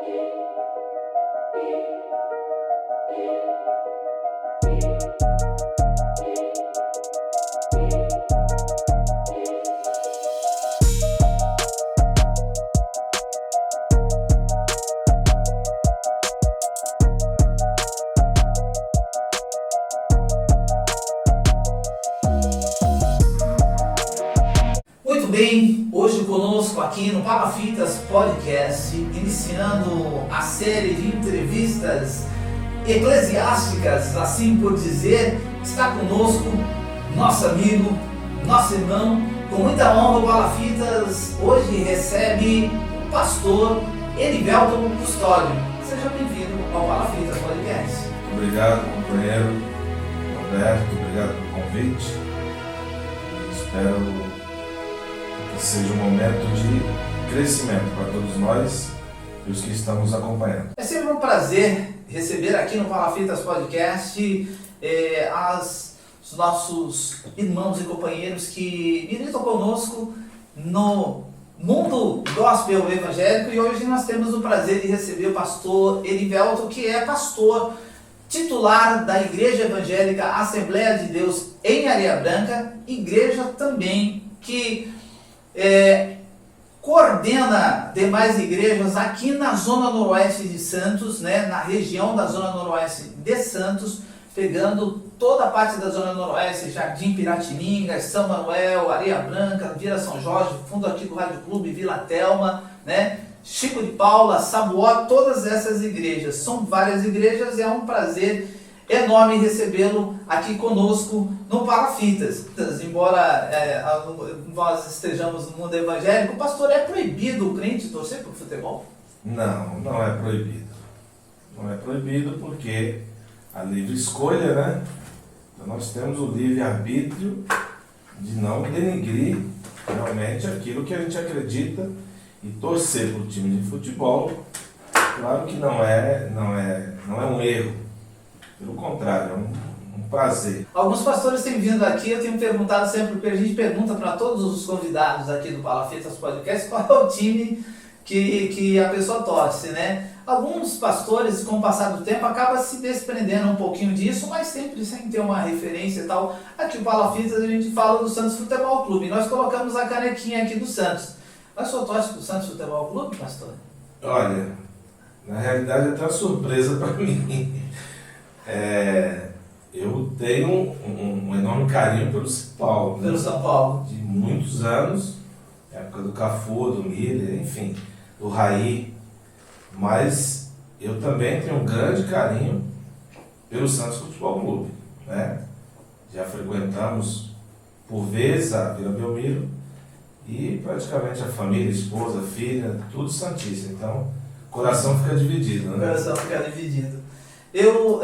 Muito bem, hoje conosco aqui no Palafitas Podcast, iniciando a série de entrevistas eclesiásticas, assim por dizer, está conosco nosso amigo, nosso irmão, com muita honra o Palafitas hoje recebe o pastor Erivelton Custódio. Seja bem-vindo ao Palafitas Podcast. Obrigado, companheiro Roberto, obrigado pelo convite. Espero que seja um momento de crescimento para todos nós e os que estamos acompanhando. É sempre um prazer receber aqui no Palafitas Podcast os nossos irmãos e companheiros que militam conosco no mundo gospel evangélico, e hoje nós temos o prazer de receber o pastor Erivelton, que é pastor titular da Igreja Evangélica Assembleia de Deus em Areia Branca, igreja também que coordena demais igrejas aqui na Zona Noroeste de Santos, né, na região da Zona Noroeste de Santos, pegando toda a parte da Zona Noroeste, Jardim Piratininga, São Manuel, Areia Branca, Vila São Jorge, fundo aqui do Rádio Clube, Vila Telma, né, Chico de Paula, Sabuó, todas essas igrejas. São várias igrejas e é um prazer enorme recebê-lo aqui conosco no Palafitas. Embora nós estejamos no mundo evangélico, pastor, é proibido o crente torcer por futebol? Não é proibido. Não é proibido porque a livre escolha, né? Então nós temos o livre-arbítrio de não denigrir realmente aquilo que a gente acredita e torcer por time de futebol. Claro que não é um erro. Pelo contrário, é um prazer. Alguns pastores têm vindo aqui, eu tenho perguntado sempre, porque a gente pergunta para todos os convidados aqui do Palafitas Podcast qual é o time que a pessoa torce, né? Alguns pastores, com o passar do tempo, acabam se desprendendo um pouquinho disso, mas sempre sem ter uma referência e tal. Aqui no Palafitas a gente fala do Santos Futebol Clube, nós colocamos a canequinha aqui do Santos. Mas o senhor torce para o Santos Futebol Clube, pastor? Olha, na realidade é até uma surpresa para mim. Eu tenho um enorme carinho pelo São Paulo. Pelo São Paulo. De muitos anos, época do Cafu, do Miller, enfim, do Raí. Mas eu também tenho um grande carinho pelo Santos Futebol Clube, né? Já frequentamos por vezes a Vila Belmiro e praticamente a família, esposa, filha, tudo santista. Então, o coração fica dividido, né? O coração fica dividido. Eu,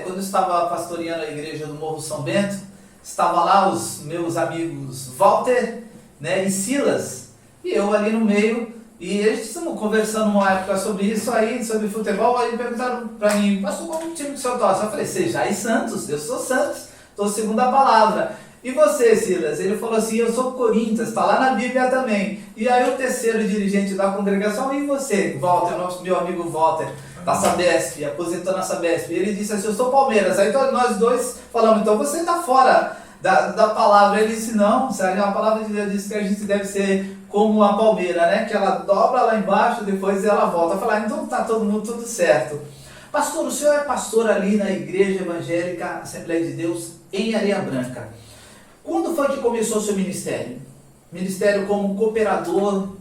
quando eu estava pastoreando a igreja do Morro São Bento, estava lá os meus amigos Walter, né, e Silas, e eu ali no meio, e a gente estamos conversando uma época sobre isso aí, sobre futebol, aí perguntaram para mim, pastor, qual time que o senhor torce? Eu falei, Sejai Santos, eu sou Santos, estou segundo a palavra. E você, Silas? Ele falou assim, eu sou Corinthians, está lá na Bíblia também. E aí o terceiro dirigente da congregação, e você, Walter, meu amigo Walter, da Sabesp, aposentou na Sabesp. Ele disse assim, eu sou Palmeiras. Aí nós dois falamos, então você está fora da palavra. Ele disse, não, sério, a palavra de Deus diz que a gente deve ser como a palmeira, né? Que ela dobra lá embaixo, depois ela volta. Eu falei, então está todo mundo tudo certo. Pastor, o senhor é pastor ali na Igreja Evangélica Assembleia de Deus em Areia Branca. Quando foi que começou o seu ministério? Ministério como cooperador?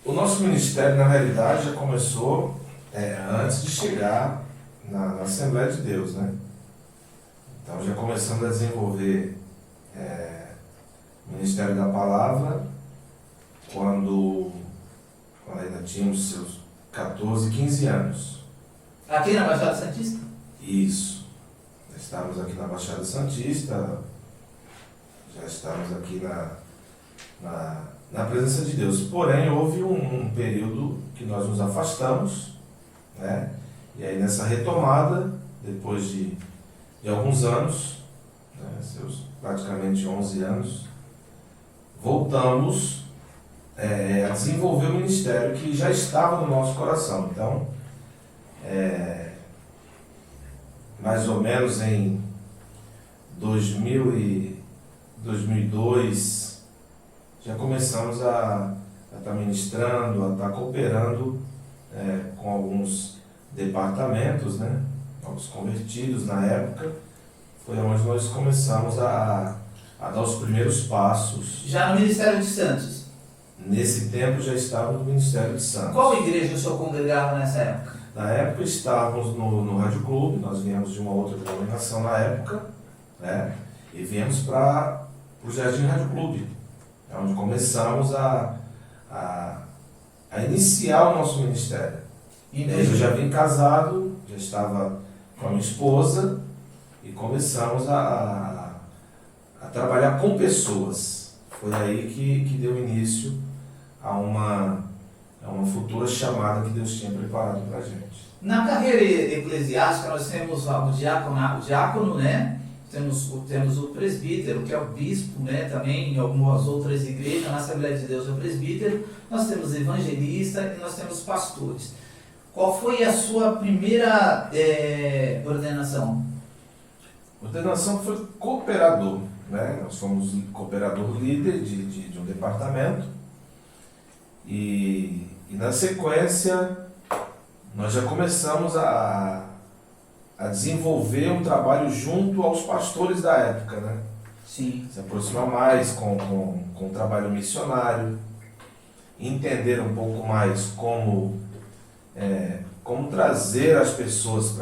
O nosso ministério, na realidade, já começou antes de chegar na Assembleia de Deus, né? Então, já começamos a desenvolver o Ministério da Palavra quando ainda tínhamos seus 14, 15 anos. Aqui na Baixada Santista? Isso. Estávamos aqui na Baixada Santista, já estávamos aqui na presença de Deus. Porém, houve um período que nós nos afastamos, né? E aí nessa retomada, depois de alguns anos, né, seus praticamente 11 anos, voltamos a desenvolver o ministério que já estava no nosso coração. Então, mais ou menos em 2002, já começamos a estar ministrando, a estar cooperando com alguns departamentos, né? Alguns convertidos na época. Foi onde nós começamos a dar os primeiros passos. Já no Ministério de Santos? Nesse tempo já estávamos no Ministério de Santos. Qual igreja o senhor congregava nessa época? Na época estávamos no Rádio Clube, nós viemos de uma outra denominação na época, né? E viemos para o Jardim Rádio Clube, onde começamos a iniciar o nosso ministério. Eu já vim casado, já estava com a minha esposa e começamos a trabalhar com pessoas. Foi aí que deu início a uma futura chamada que Deus tinha preparado para a gente. Na carreira eclesiástica nós temos o diácono, né? Temos o presbítero, que é o bispo, né? Também em algumas outras igrejas, na Assembleia de Deus é o presbítero. Nós temos evangelista e nós temos pastores. Qual foi a sua primeira ordenação? Ordenação foi cooperador, né? Nós fomos cooperador líder de um departamento e na sequência nós já começamos a desenvolver um trabalho junto aos pastores da época, né? Sim. Se aproximar mais com o trabalho missionário, entender um pouco mais como trazer as pessoas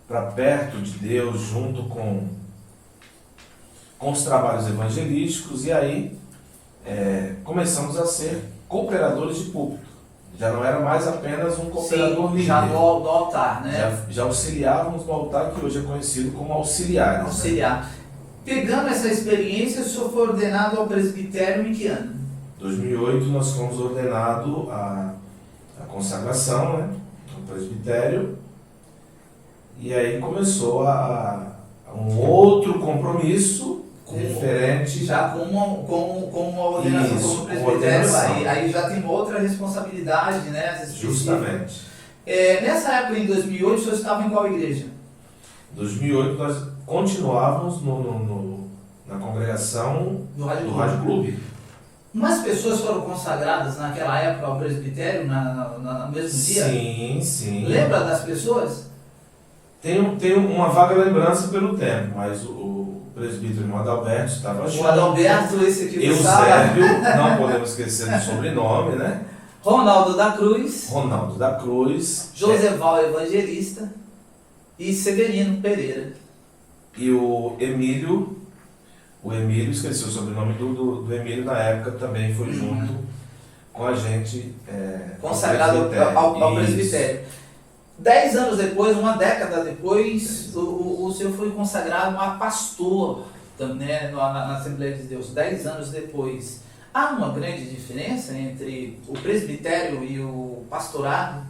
para perto de Deus, junto com os trabalhos evangelísticos, e aí começamos a ser cooperadores de púlpito. Já não era mais apenas um cooperador líder. Já do altar, né? Já auxiliávamos no altar, que hoje é conhecido como auxiliares. Auxiliar. Né? Pegando essa experiência, o senhor foi ordenado ao presbitério em que ano? Em 2008 nós fomos ordenados à consagração, né? No presbitério. E aí começou um outro compromisso diferente. Já com uma ordenação como presbitério, aí já tem outra responsabilidade, né? Justamente. Nessa época, em 2008, o senhor estava em qual igreja? Em 2008 nós continuávamos na congregação do Rádio Clube. Umas pessoas foram consagradas naquela época ao presbitério, no mesmo dia? Sim. Lembra das pessoas? Tenho uma vaga lembrança pelo tempo, mas o presbítero irmão Adalberto estava junto. O Adalberto, esse aqui do Eusébio, não podemos esquecer do sobrenome, né? Ronaldo da Cruz. Joseval Evangelista e Severino Pereira. E o Emílio, esqueci o sobrenome do Emílio, na época também foi junto com a gente. Consagrado ao presbitério. 10 anos depois, uma década depois, o senhor foi consagrado a pastor, né, na Assembleia de Deus. 10 anos depois. Há uma grande diferença entre o presbitério e o pastorado?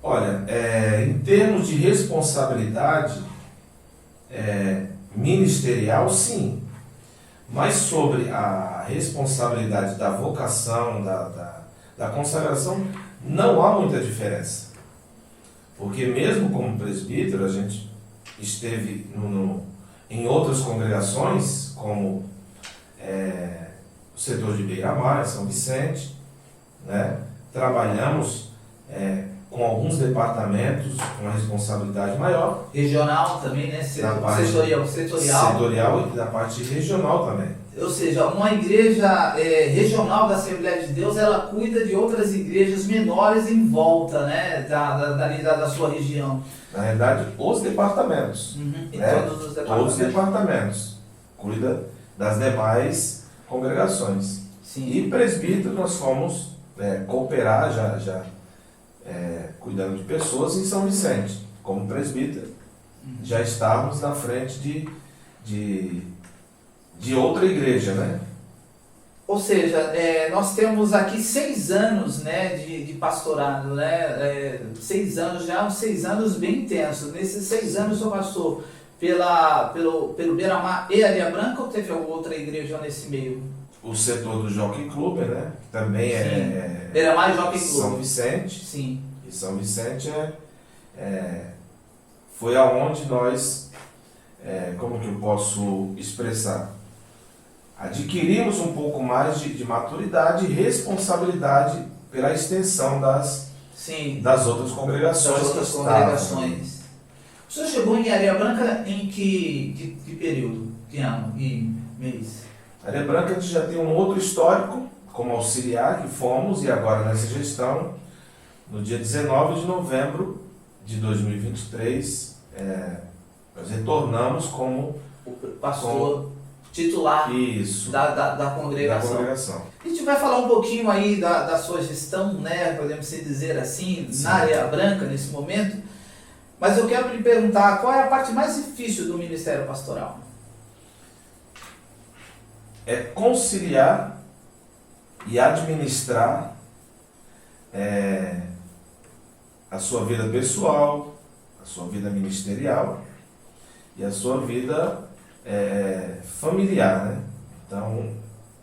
Olha, em termos de responsabilidade ministerial, sim. Mas sobre a responsabilidade da vocação, da consagração, não há muita diferença. Porque mesmo como presbítero, a gente esteve em outras congregações, como o setor de Beira-Mar, São Vicente, né? Trabalhamos com alguns departamentos com uma responsabilidade maior. Regional também, né? Setorial. Setorial e da parte regional também. Ou seja, uma igreja regional da Assembleia de Deus, ela cuida de outras igrejas menores em volta, né? Da sua região. Na realidade, os departamentos. Né? Todos os departamentos. Todos os departamentos. Cuida das demais congregações. Sim. E presbítero, nós fomos cooperar já cuidando de pessoas em São Vicente. Como presbítero, já estávamos na frente de outra igreja, né? Ou seja, nós temos aqui 6 anos, né, de pastorado, né? 6 anos já, 6 anos bem intensos. Nesses 6 anos o senhor passou pelo Beira-Mar e Areia Branca, ou teve alguma outra igreja nesse meio? o setor do Jockey Club, né? Que também é Beira-Mar Jockey Club. São Vicente. Sim. E São Vicente foi aonde nós, como que eu posso expressar? Adquirimos um pouco mais de maturidade e responsabilidade pela extensão das outras congregações. Das outras congregações. O senhor chegou em Areia Branca em que período? Que ano e mês? Areia Branca a gente já tem um outro histórico, como auxiliar que fomos, e agora nessa gestão, no dia 19 de novembro de 2023, nós retornamos como o pastor titular isso, da congregação. A gente vai falar um pouquinho aí da sua gestão, né, podemos dizer assim, Sim. na Areia Branca nesse momento, mas eu quero lhe perguntar qual é a parte mais difícil do ministério pastoral? É conciliar e administrar a sua vida pessoal, a sua vida ministerial e a sua vida familiar, né? Então,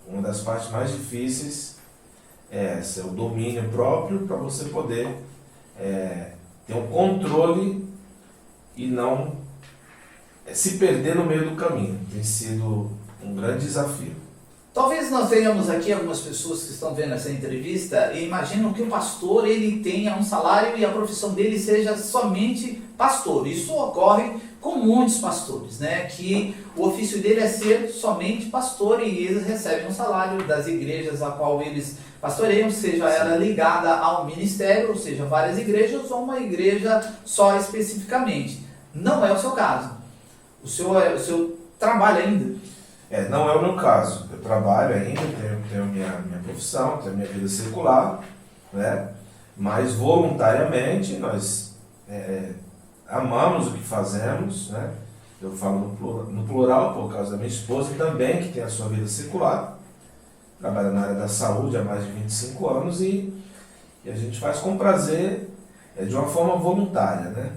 uma das partes mais difíceis é essa, o domínio próprio para você poder ter um controle e não se perder no meio do caminho. Tem sido um grande desafio. Talvez nós tenhamos aqui algumas pessoas que estão vendo essa entrevista e imaginam que o pastor ele tenha um salário e a profissão dele seja somente pastor. Isso ocorre com muitos pastores, né? Que o ofício dele é ser somente pastor e eles recebem um salário das igrejas a qual eles pastoreiam, seja ela ligada ao ministério, ou seja, várias igrejas ou uma igreja só especificamente. Não é o seu caso. O seu trabalho ainda. Não é o meu caso. Eu trabalho ainda, tenho minha profissão, tenho minha vida secular, né? Mas voluntariamente nós amamos o que fazemos, né? Eu falo no plural por causa da minha esposa também, que tem a sua vida secular, trabalha na área da saúde há mais de 25 anos e a gente faz com prazer, de uma forma voluntária, né?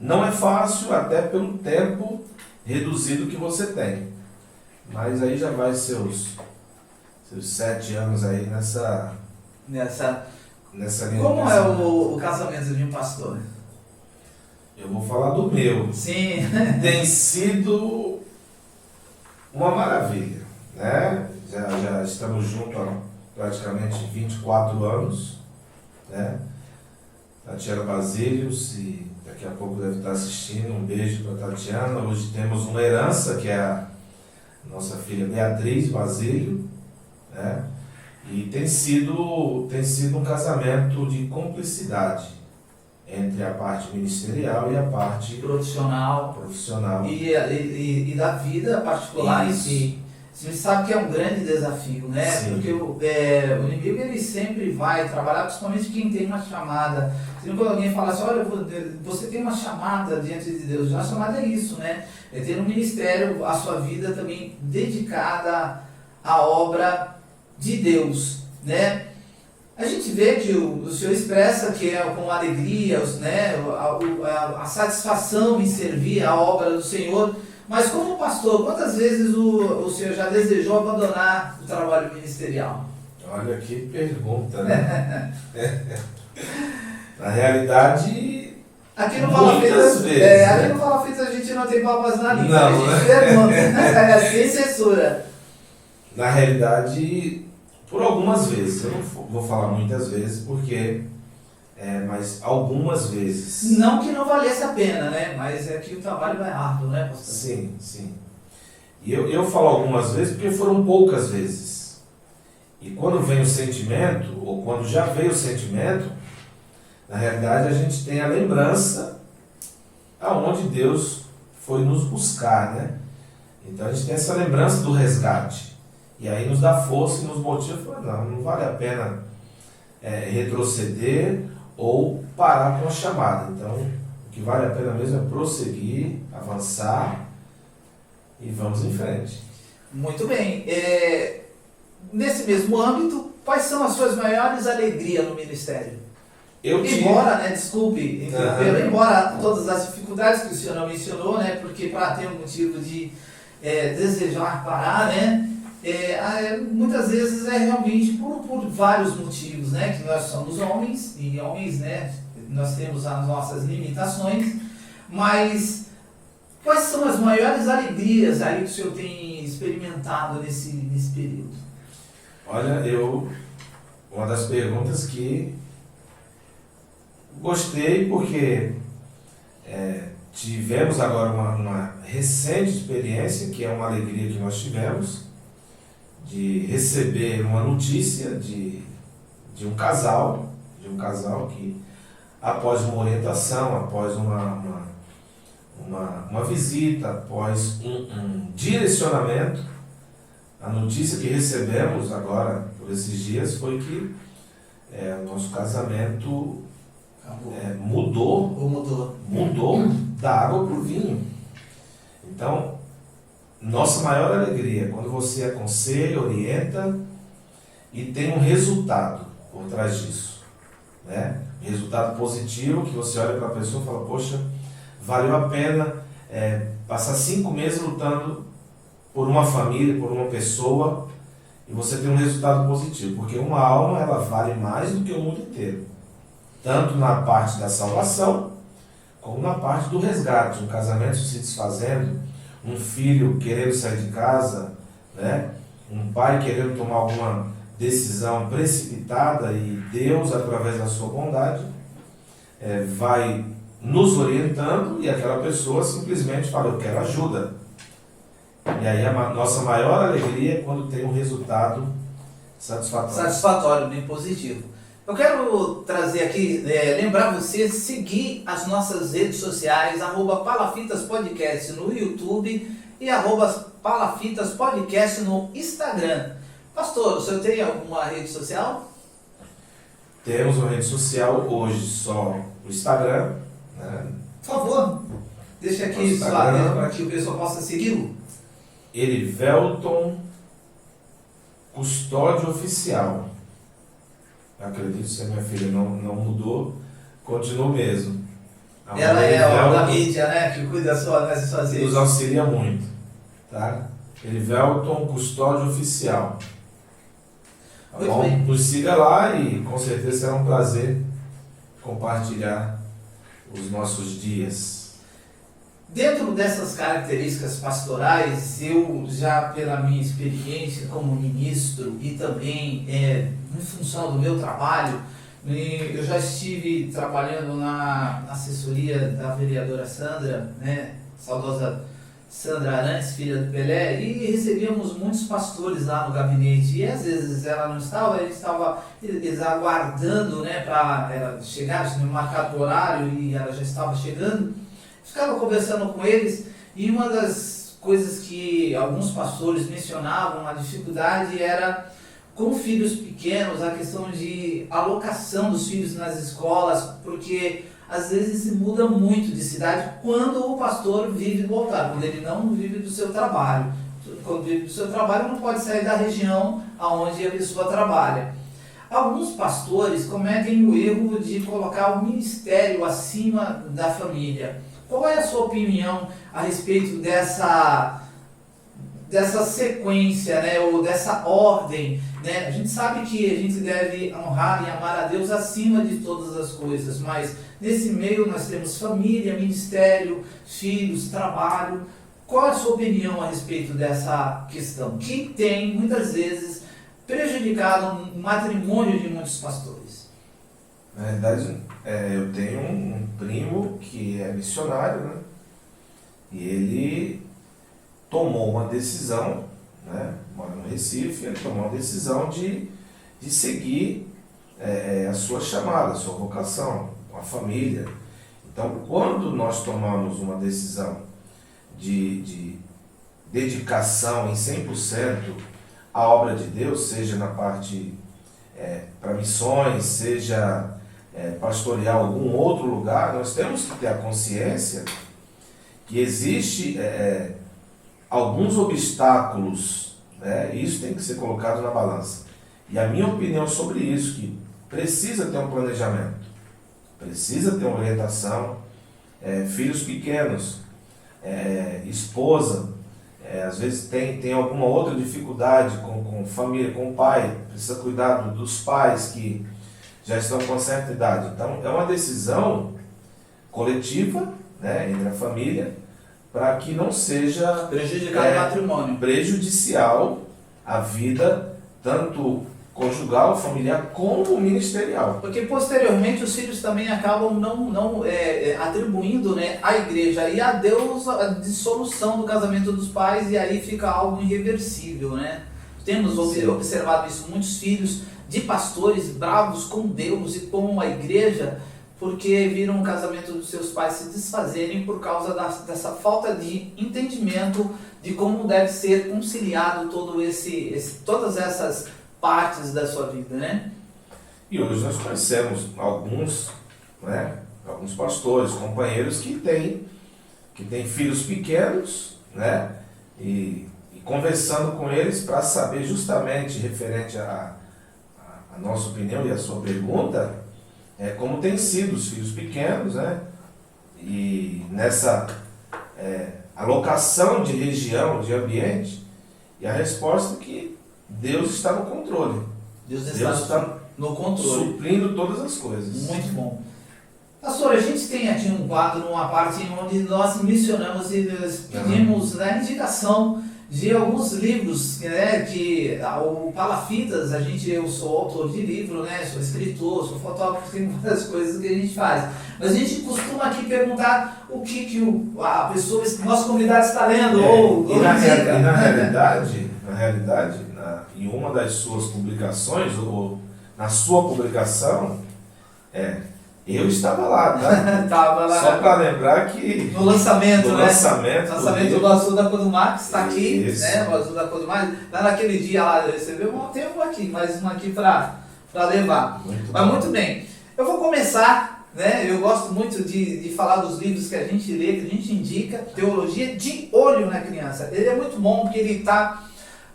Não é fácil, até pelo tempo reduzido que você tem. Mas aí já vai seus 7 anos aí nessa linha. Como é o casamento de um pastor? Eu vou falar do meu. Sim. Tem sido uma maravilha, né? Já estamos juntos há praticamente 24 anos, né? Tatiana Basílios, e daqui a pouco deve estar assistindo, um beijo para a Tatiana. Hoje temos uma herança, que é a nossa filha Beatriz Basílio, né? E tem sido um casamento de cumplicidade entre a parte ministerial e a parte profissional. E da vida particular em si. Você sabe que é um grande desafio, né? Sim. Porque o inimigo ele sempre vai trabalhar, principalmente quem tem uma chamada. Quando alguém fala assim, olha, você tem uma chamada diante de Deus, a chamada é isso, né? É ter um ministério, a sua vida também dedicada à obra de Deus, né? A gente vê que o Senhor expressa que é com alegria, né, a satisfação em servir a obra do Senhor, mas como pastor, quantas vezes o Senhor já desejou abandonar o trabalho ministerial? Olha que pergunta, né? Na realidade, aqui no Fala muitas vezes. Aqui no Fala Feito a gente não tem papas na língua, Não, a gente pergunta, sem censura. Na realidade, por algumas vezes, eu não vou falar muitas vezes, porque mas algumas vezes. Não que não valesse a pena, né? Mas é que o trabalho é árduo, né, pastor? Sim, sim. E eu falo algumas vezes porque foram poucas vezes. E quando vem o sentimento, ou quando já veio o sentimento, na realidade a gente tem a lembrança aonde Deus foi nos buscar, né? Então a gente tem essa lembrança do resgate. E aí nos dá força e nos motiva, não vale a pena retroceder ou parar com a chamada. Então, o que vale a pena mesmo é prosseguir, avançar e vamos em frente. Muito bem. Nesse mesmo âmbito, quais são as suas maiores alegrias no ministério? Embora, né, desculpe, embora todas as dificuldades que o senhor não mencionou, né, porque para ter um motivo de desejar parar, né, muitas vezes é realmente por vários motivos, né? Que nós somos homens, e homens, né? Nós temos as nossas limitações, mas quais são as maiores alegrias aí que o senhor tem experimentado nesse período? Olha, uma das perguntas que gostei, porque tivemos agora uma recente experiência, que é uma alegria que nós tivemos, de receber uma notícia de um casal que, após uma orientação, após uma visita, após um direcionamento, a notícia que recebemos agora, por esses dias, foi que o nosso casamento mudou da água para o vinho. Então, nossa maior alegria é quando você aconselha, orienta e tem um resultado por trás disso, né? Um resultado positivo, que você olha para a pessoa e fala, poxa, valeu a pena passar 5 meses lutando por uma família, por uma pessoa, e você tem um resultado positivo, porque uma alma, ela vale mais do que o mundo inteiro, tanto na parte da salvação, como na parte do resgate, um casamento se desfazendo, um filho querendo sair de casa, né? Um pai querendo tomar alguma decisão precipitada, e Deus, através da sua bondade, vai nos orientando, e aquela pessoa simplesmente fala, eu quero ajuda. E aí a nossa maior alegria é quando tem um resultado satisfatório, bem positivo. Eu quero trazer aqui, lembrar você, seguir as nossas redes sociais, @palafitaspodcast no YouTube e @palafitaspodcast no Instagram. Pastor, o senhor tem alguma rede social? Temos uma rede social hoje, só o Instagram, né? Por favor, deixa aqui sua rede para que o pessoal possa segui-lo. Erivelton Custódio Oficial. Acredito que a minha filha não mudou, continua mesmo. Ela é a da mídia, né? Que cuida dessas suas redes. Nos auxilia muito, tá? Erivelton Custódio Oficial. Tá bom? Nos siga lá e com certeza será um prazer compartilhar os nossos dias. Dentro dessas características pastorais, eu já pela minha experiência como ministro e também em função do meu trabalho, eu já estive trabalhando na assessoria da vereadora Sandra, né, saudosa Sandra Arantes, filha do Pelé, e recebíamos muitos pastores lá no gabinete, e às vezes ela não estava, eles aguardando, né, para ela chegar, tinha marcado o horário e ela já estava chegando. Ficava conversando com eles, e uma das coisas que alguns pastores mencionavam, a dificuldade era com filhos pequenos, a questão de alocação dos filhos nas escolas, porque às vezes se muda muito de cidade quando o pastor vive do altar, quando ele não vive do seu trabalho. Quando vive do seu trabalho, não pode sair da região onde a pessoa trabalha. Alguns pastores cometem o erro de colocar o ministério acima da família. Qual é a sua opinião a respeito dessa sequência, né, ou dessa ordem, né? A gente sabe que a gente deve honrar e amar a Deus acima de todas as coisas, mas nesse meio nós temos família, ministério, filhos, trabalho. Qual é a sua opinião a respeito dessa questão, que tem muitas vezes prejudicado o matrimônio de muitos pastores? Na verdade, eu tenho um primo que é missionário, né? E ele tomou uma decisão, né? Mora no Recife, ele tomou uma decisão de seguir a sua chamada, a sua vocação, a família. Então, quando nós tomamos uma decisão de dedicação em 100% à obra de Deus, seja na parte para missões, seja pastorear algum outro lugar, nós temos que ter a consciência que existe alguns obstáculos, né? Isso tem que ser colocado na balança. E a minha opinião sobre isso, que precisa ter um planejamento, precisa ter uma orientação, filhos pequenos, esposa, às vezes tem alguma outra dificuldade com família, com o pai, precisa cuidar dos pais que já estão com certa idade. Então, é uma decisão coletiva, né, entre a família, para que não seja prejudicar o patrimônio, prejudicial à vida, tanto conjugal, familiar, como ministerial. Porque posteriormente os filhos também acabam não atribuindo, né, à igreja e a Deus a dissolução do casamento dos pais, e aí fica algo irreversível, né? Temos observado isso, muitos filhos de pastores bravos com Deus e com a igreja, porque viram o casamento dos seus pais se desfazerem por causa dessa falta de entendimento de como deve ser conciliado todas essas partes da sua vida, né? E hoje nós conhecemos alguns pastores, companheiros que têm filhos pequenos, né? E conversando com eles para saber justamente referente a nossa opinião e a sua pergunta, como têm sido os filhos pequenos, né? E nessa alocação de região, de ambiente, e a resposta é que Deus está no controle. Deus está no controle, suprindo todas as coisas. Muito bom. Pastor, a gente tem aqui um quadro, uma parte onde nós mencionamos e pedimos, né, indicação de alguns livros, né, que o Palafitas, eu sou autor de livro, né, sou escritor, sou fotógrafo, tem várias coisas que a gente faz. Mas a gente costuma aqui perguntar o que a pessoa, nosso convidado está lendo, na realidade, em uma das suas publicações, ou na sua publicação, eu estava lá, tá? Tava lá. Só para lembrar que... No lançamento, né? Lançamento do Azul da Codumax, está aqui, Isso. né? O Azul da Codumax. Lá naquele dia lá, recebeu tem um aqui, mais um aqui para levar. Muito bem. Eu vou começar, né? Eu gosto muito de falar dos livros que a gente lê, que a gente indica. Teologia de Olho na Criança. Ele é muito bom porque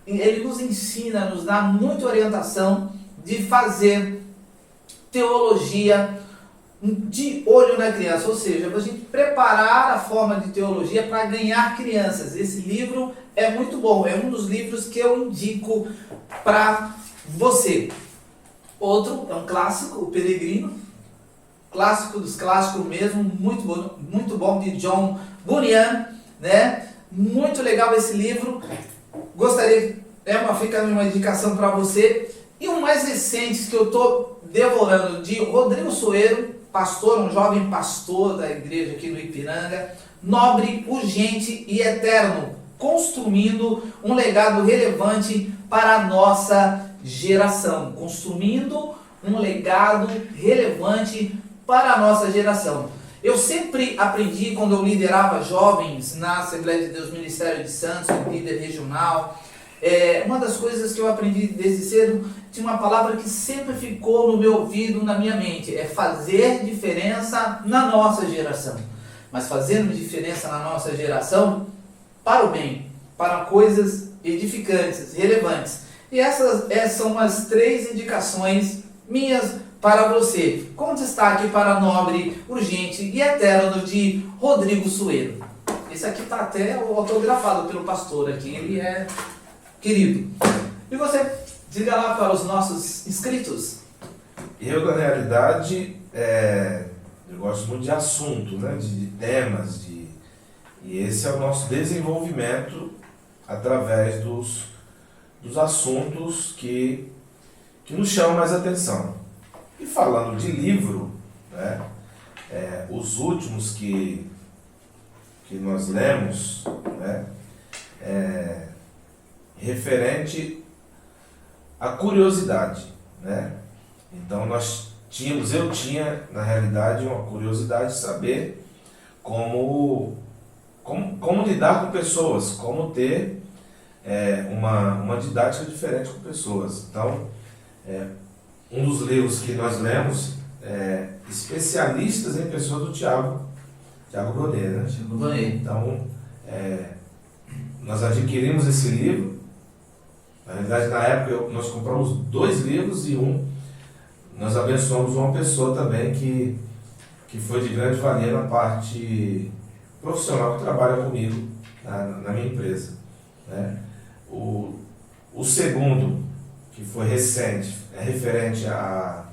ele nos ensina, nos dá muita orientação de fazer teologia de olho na criança, ou seja, para a gente preparar a forma de teologia para ganhar crianças. Esse livro é muito bom, é um dos livros que eu indico para você. Outro é um clássico, O Peregrino, clássico dos clássicos mesmo, muito bom, de John Bunyan, né? Muito legal esse livro, gostaria, fica uma indicação para você. E o mais recente que eu estou devorando, de Rodrigo Soeiro, pastor, um jovem pastor da igreja aqui no Ipiranga, Nobre, Urgente e Eterno, construindo um legado relevante para a nossa geração. Construindo um legado relevante para a nossa geração. Eu sempre aprendi, quando eu liderava jovens na Assembleia de Deus Ministério de Santos, líder regional, uma das coisas que eu aprendi desde cedo, tinha uma palavra que sempre ficou no meu ouvido, na minha mente, é fazer diferença na nossa geração. Mas fazendo diferença na nossa geração para o bem, para coisas edificantes, relevantes. E essas são as 3 indicações minhas para você, com destaque para Nobre, Urgente e Eterno, de Rodrigo Soeiro. Esse aqui está até autografado pelo pastor aqui, ele é querido. E você, diga lá para os nossos inscritos. Eu, na realidade, eu gosto muito de assunto, né? de temas, e esse é o nosso desenvolvimento através dos assuntos que nos chamam mais atenção. E falando de livro, né? Os últimos que nós lemos, né? Referente à curiosidade, né? Então eu tinha na realidade uma curiosidade de saber como lidar com pessoas, como ter uma didática diferente com pessoas. Então, um dos livros que nós lemos é Especialistas em Pessoas, do Tiago Brunet, né? Então, nós adquirimos esse livro. Na realidade, na época, nós compramos 2 livros e nós abençoamos uma pessoa também que foi de grande valia na parte profissional que trabalha comigo na minha empresa. né? O segundo, que foi recente, é referente a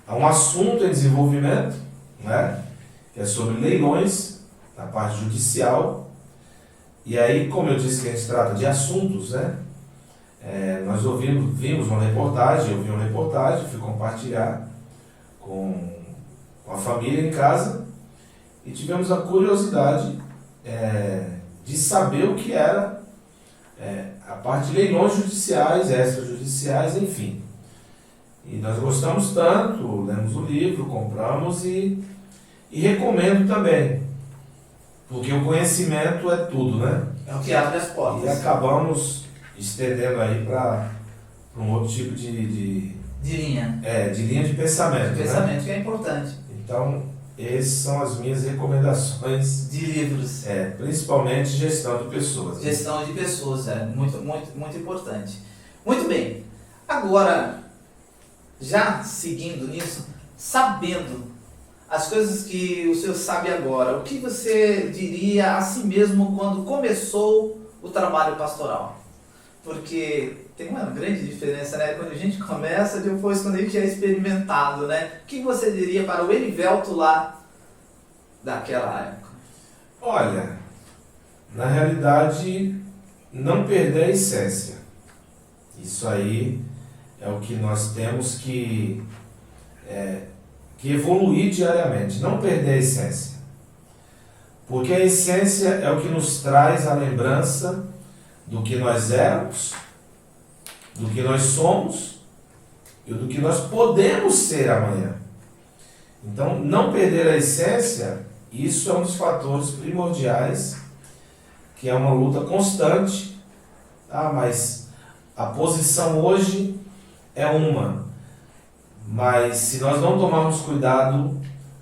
um assunto em desenvolvimento, né? Que é sobre leilões, na parte judicial. E aí, como eu disse que a gente trata de assuntos, né? Nós vimos uma reportagem, eu vi uma reportagem, fui compartilhar com a família em casa e tivemos a curiosidade de saber o que era a parte de leilões judiciais, extrajudiciais, enfim. E nós gostamos tanto, lemos o livro, compramos e recomendo também, porque o conhecimento é tudo, né? É o que abre as portas. E acabamos estendendo aí para um outro tipo de linha. De linha de pensamento. De pensamento, né? Que é importante. Então, essas são as minhas recomendações. De livros. Principalmente gestão de pessoas. Gestão de pessoas, muito, muito, muito importante. Muito bem. Agora, já seguindo nisso, sabendo as coisas que o senhor sabe agora, o que você diria a si mesmo quando começou o trabalho pastoral? Porque tem uma grande diferença, né? Quando a gente começa, depois quando a gente é experimentado, né? O que você diria para o Erivelto lá daquela época? Olha, na realidade, não perder a essência. Isso aí é o que nós temos que evoluir diariamente, não perder a essência. Porque a essência é o que nos traz a lembrança do que nós éramos, do que nós somos e do que nós podemos ser amanhã. Então, não perder a essência, isso é um dos fatores primordiais, que é uma luta constante. Mas a posição hoje é uma, mas se nós não tomarmos cuidado,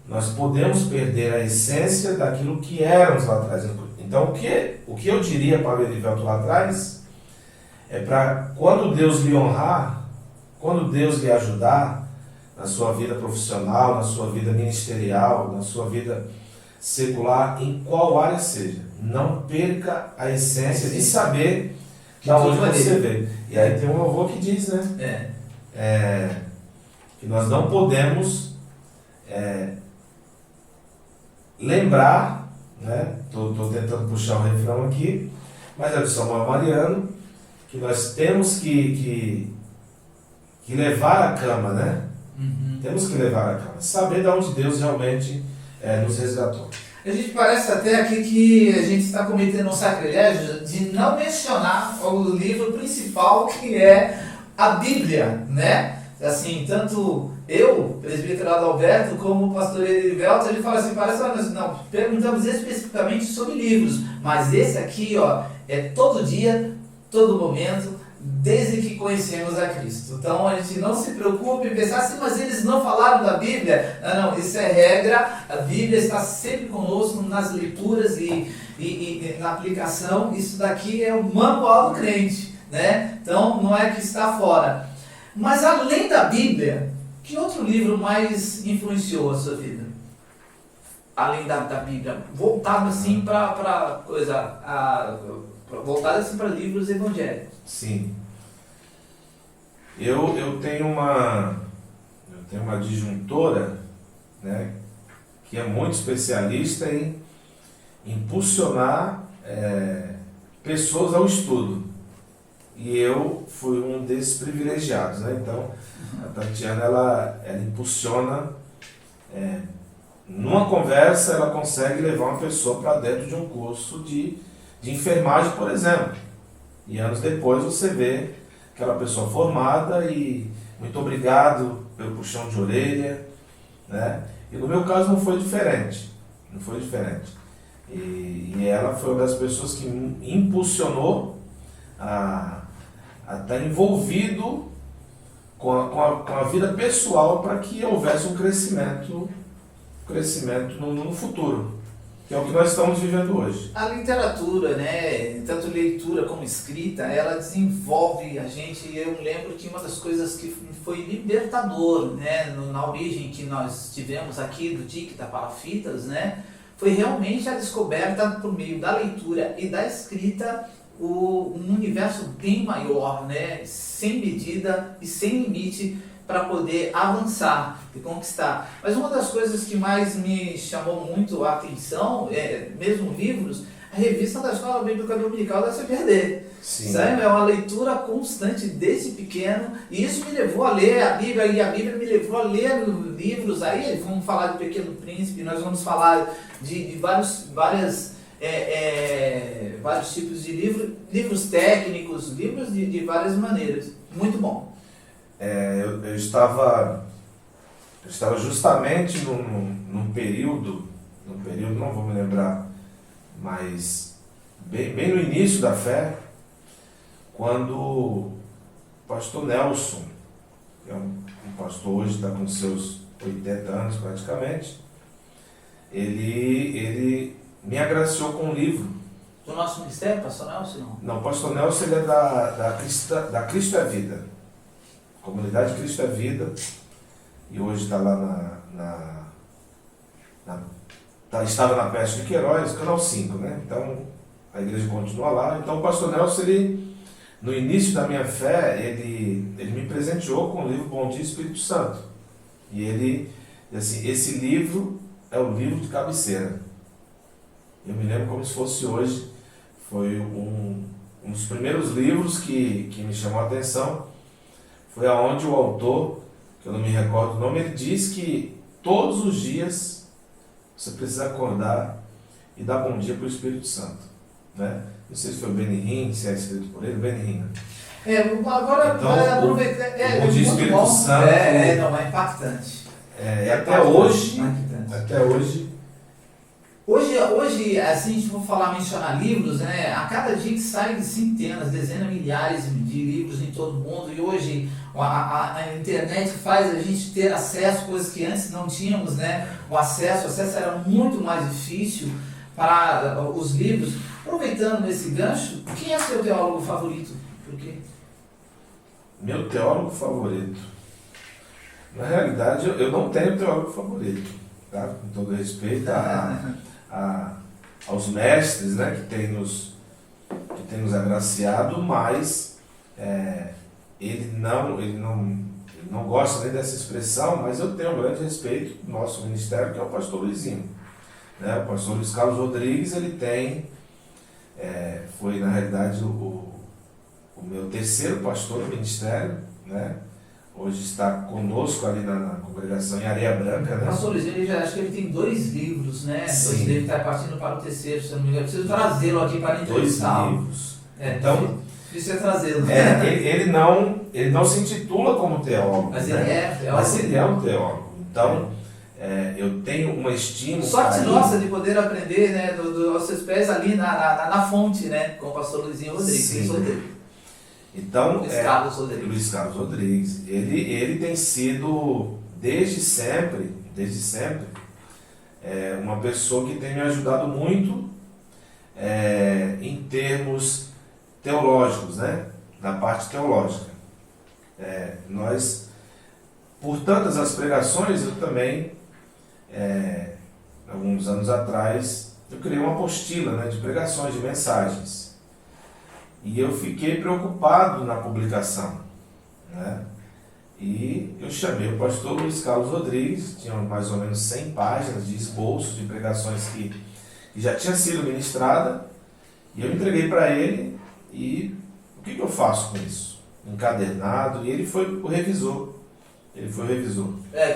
nós podemos perder a essência daquilo que éramos lá atrás. Então, o que eu diria para o Erivelto lá atrás é para quando Deus lhe honrar, quando Deus lhe ajudar na sua vida profissional, na sua vida ministerial, na sua vida secular, em qual área seja, não perca a essência de saber de onde você veio. E aí tem um avô que diz, né? Que nós não podemos lembrar, né? Estou tentando puxar um refrão aqui, mas é do Samuel Mariano, que nós temos que levar a cama, né? Uhum. Temos que levar a cama, saber de onde Deus realmente nos resgatou. A gente parece até aqui que a gente está cometendo um sacrilégio de não mencionar o livro principal, que é a Bíblia, né? Assim, tanto eu, presbítero Adalberto, como o pastor Erivelto, ele fala assim, parece que nós não perguntamos especificamente sobre livros, mas esse aqui, ó, é todo dia, todo momento, desde que conhecemos a Cristo. Então a gente não se preocupe em pensar assim, mas eles não falaram da Bíblia. Não, isso é regra. A Bíblia está sempre conosco nas leituras e na aplicação. Isso daqui é o manual do crente, né? Então não é que está fora. Mas além da Bíblia, que outro livro mais influenciou a sua vida? Além da Bíblia, voltado assim para coisa, voltado assim para livros evangélicos. Sim. Eu tenho uma disjuntora, né, que é muito especialista em impulsionar pessoas ao estudo. E eu fui um desses privilegiados, né? Então, a Tatiana, ela impulsiona, numa conversa, ela consegue levar uma pessoa para dentro de um curso de enfermagem, por exemplo. E anos depois você vê aquela pessoa formada e muito obrigado pelo puxão de orelha, né? E no meu caso não foi diferente. Não foi diferente. E ela foi uma das pessoas que me impulsionou a estar envolvido com a vida pessoal para que houvesse um crescimento no futuro, que é o que nós estamos vivendo hoje. A literatura, né, tanto leitura como escrita, ela desenvolve a gente. Eu lembro que uma das coisas que foi libertador, né, na origem que nós tivemos aqui do DIC da Palafitas, né, foi realmente a descoberta, por meio da leitura e da escrita, um universo bem maior, né? Sem medida e sem limite, para poder avançar e conquistar. Mas uma das coisas que mais me chamou muito a atenção, mesmo livros, a revista da Escola Bíblica Dominical da CPD. Sabe? É uma leitura constante desde pequeno, e isso me levou a ler a Bíblia, e a Bíblia me levou a ler livros. Aí vamos falar de Pequeno Príncipe, nós vamos falar de vários tipos de livros técnicos, livros de várias maneiras. Muito bom. Eu estava justamente num período, não vou me lembrar, mas bem no início da fé, quando o pastor Nelson, que é um pastor hoje, está com seus 80 anos praticamente, ele me agraciou com um livro. Do nosso ministério, pastor Nelson? Não, o pastor Nelson ele é da Cristo é Vida, Comunidade Cristo é Vida, e hoje está lá estava na Peste de Queiroz, canal 5, né? Então a igreja continua lá. Então o pastor Nelson, no início da minha fé, ele me presenteou com o livro Bom Dia Espírito Santo. E ele, assim, esse livro é o livro de cabeceira. Eu me lembro como se fosse hoje. Foi um dos primeiros livros que me chamou a atenção. Foi aonde o autor, que eu não me recordo o nome, ele diz que todos os dias você precisa acordar e dar bom dia para o Espírito Santo, né? Não sei se foi o Benihim, se é escrito por ele, Benihim. Agora então, vai aproveitar. O bom dia Espírito Santo. É impactante. Até hoje. Hoje, assim, a gente for mencionar livros, né? A cada dia que saem centenas, dezenas, milhares de livros em todo mundo, e hoje a internet faz a gente ter acesso a coisas que antes não tínhamos, né? O acesso era muito mais difícil para os livros. Aproveitando esse gancho, quem é seu teólogo favorito? Por quê? Meu teólogo favorito? Na realidade, eu não tenho teólogo favorito, tá? Com todo respeito aos mestres, né, que tem nos agraciado, mas ele não gosta nem dessa expressão, mas eu tenho um grande respeito do nosso ministério, que é o pastor Luizinho, né? O pastor Luiz Carlos Rodrigues, ele foi na realidade o meu terceiro pastor no ministério, né? Hoje está conosco ali na congregação em Areia Branca, né? Pastor Luiz, acho que ele tem 2 livros, né? Sim. 2 livros, está partindo para o terceiro, se eu não me engano. Eu preciso trazê-lo aqui para entrevistá-lo. 2 livros. Então, precisa trazê-lo. Ele não se intitula como teólogo, mas né? ele é teólogo. Mas ele é um teólogo. Então, eu tenho uma estima. Sorte nossa de poder aprender, né, aos seus pés ali na fonte, né? Com o pastor Luizinho Rodrigues. Então, Luiz Carlos Rodrigues, ele tem sido, desde sempre, uma pessoa que tem me ajudado muito em termos teológicos, né? Na parte teológica. Por tantas as pregações, eu também, alguns anos atrás, eu criei uma apostila, né, de pregações, de mensagens. E eu fiquei preocupado na publicação, né? E eu chamei o pastor Luiz Carlos Rodrigues, tinha mais ou menos 100 páginas de esboço de pregações que já tinha sido ministrada, e eu entreguei para ele, e o que eu faço com isso? Encadernado, e ele foi o revisor.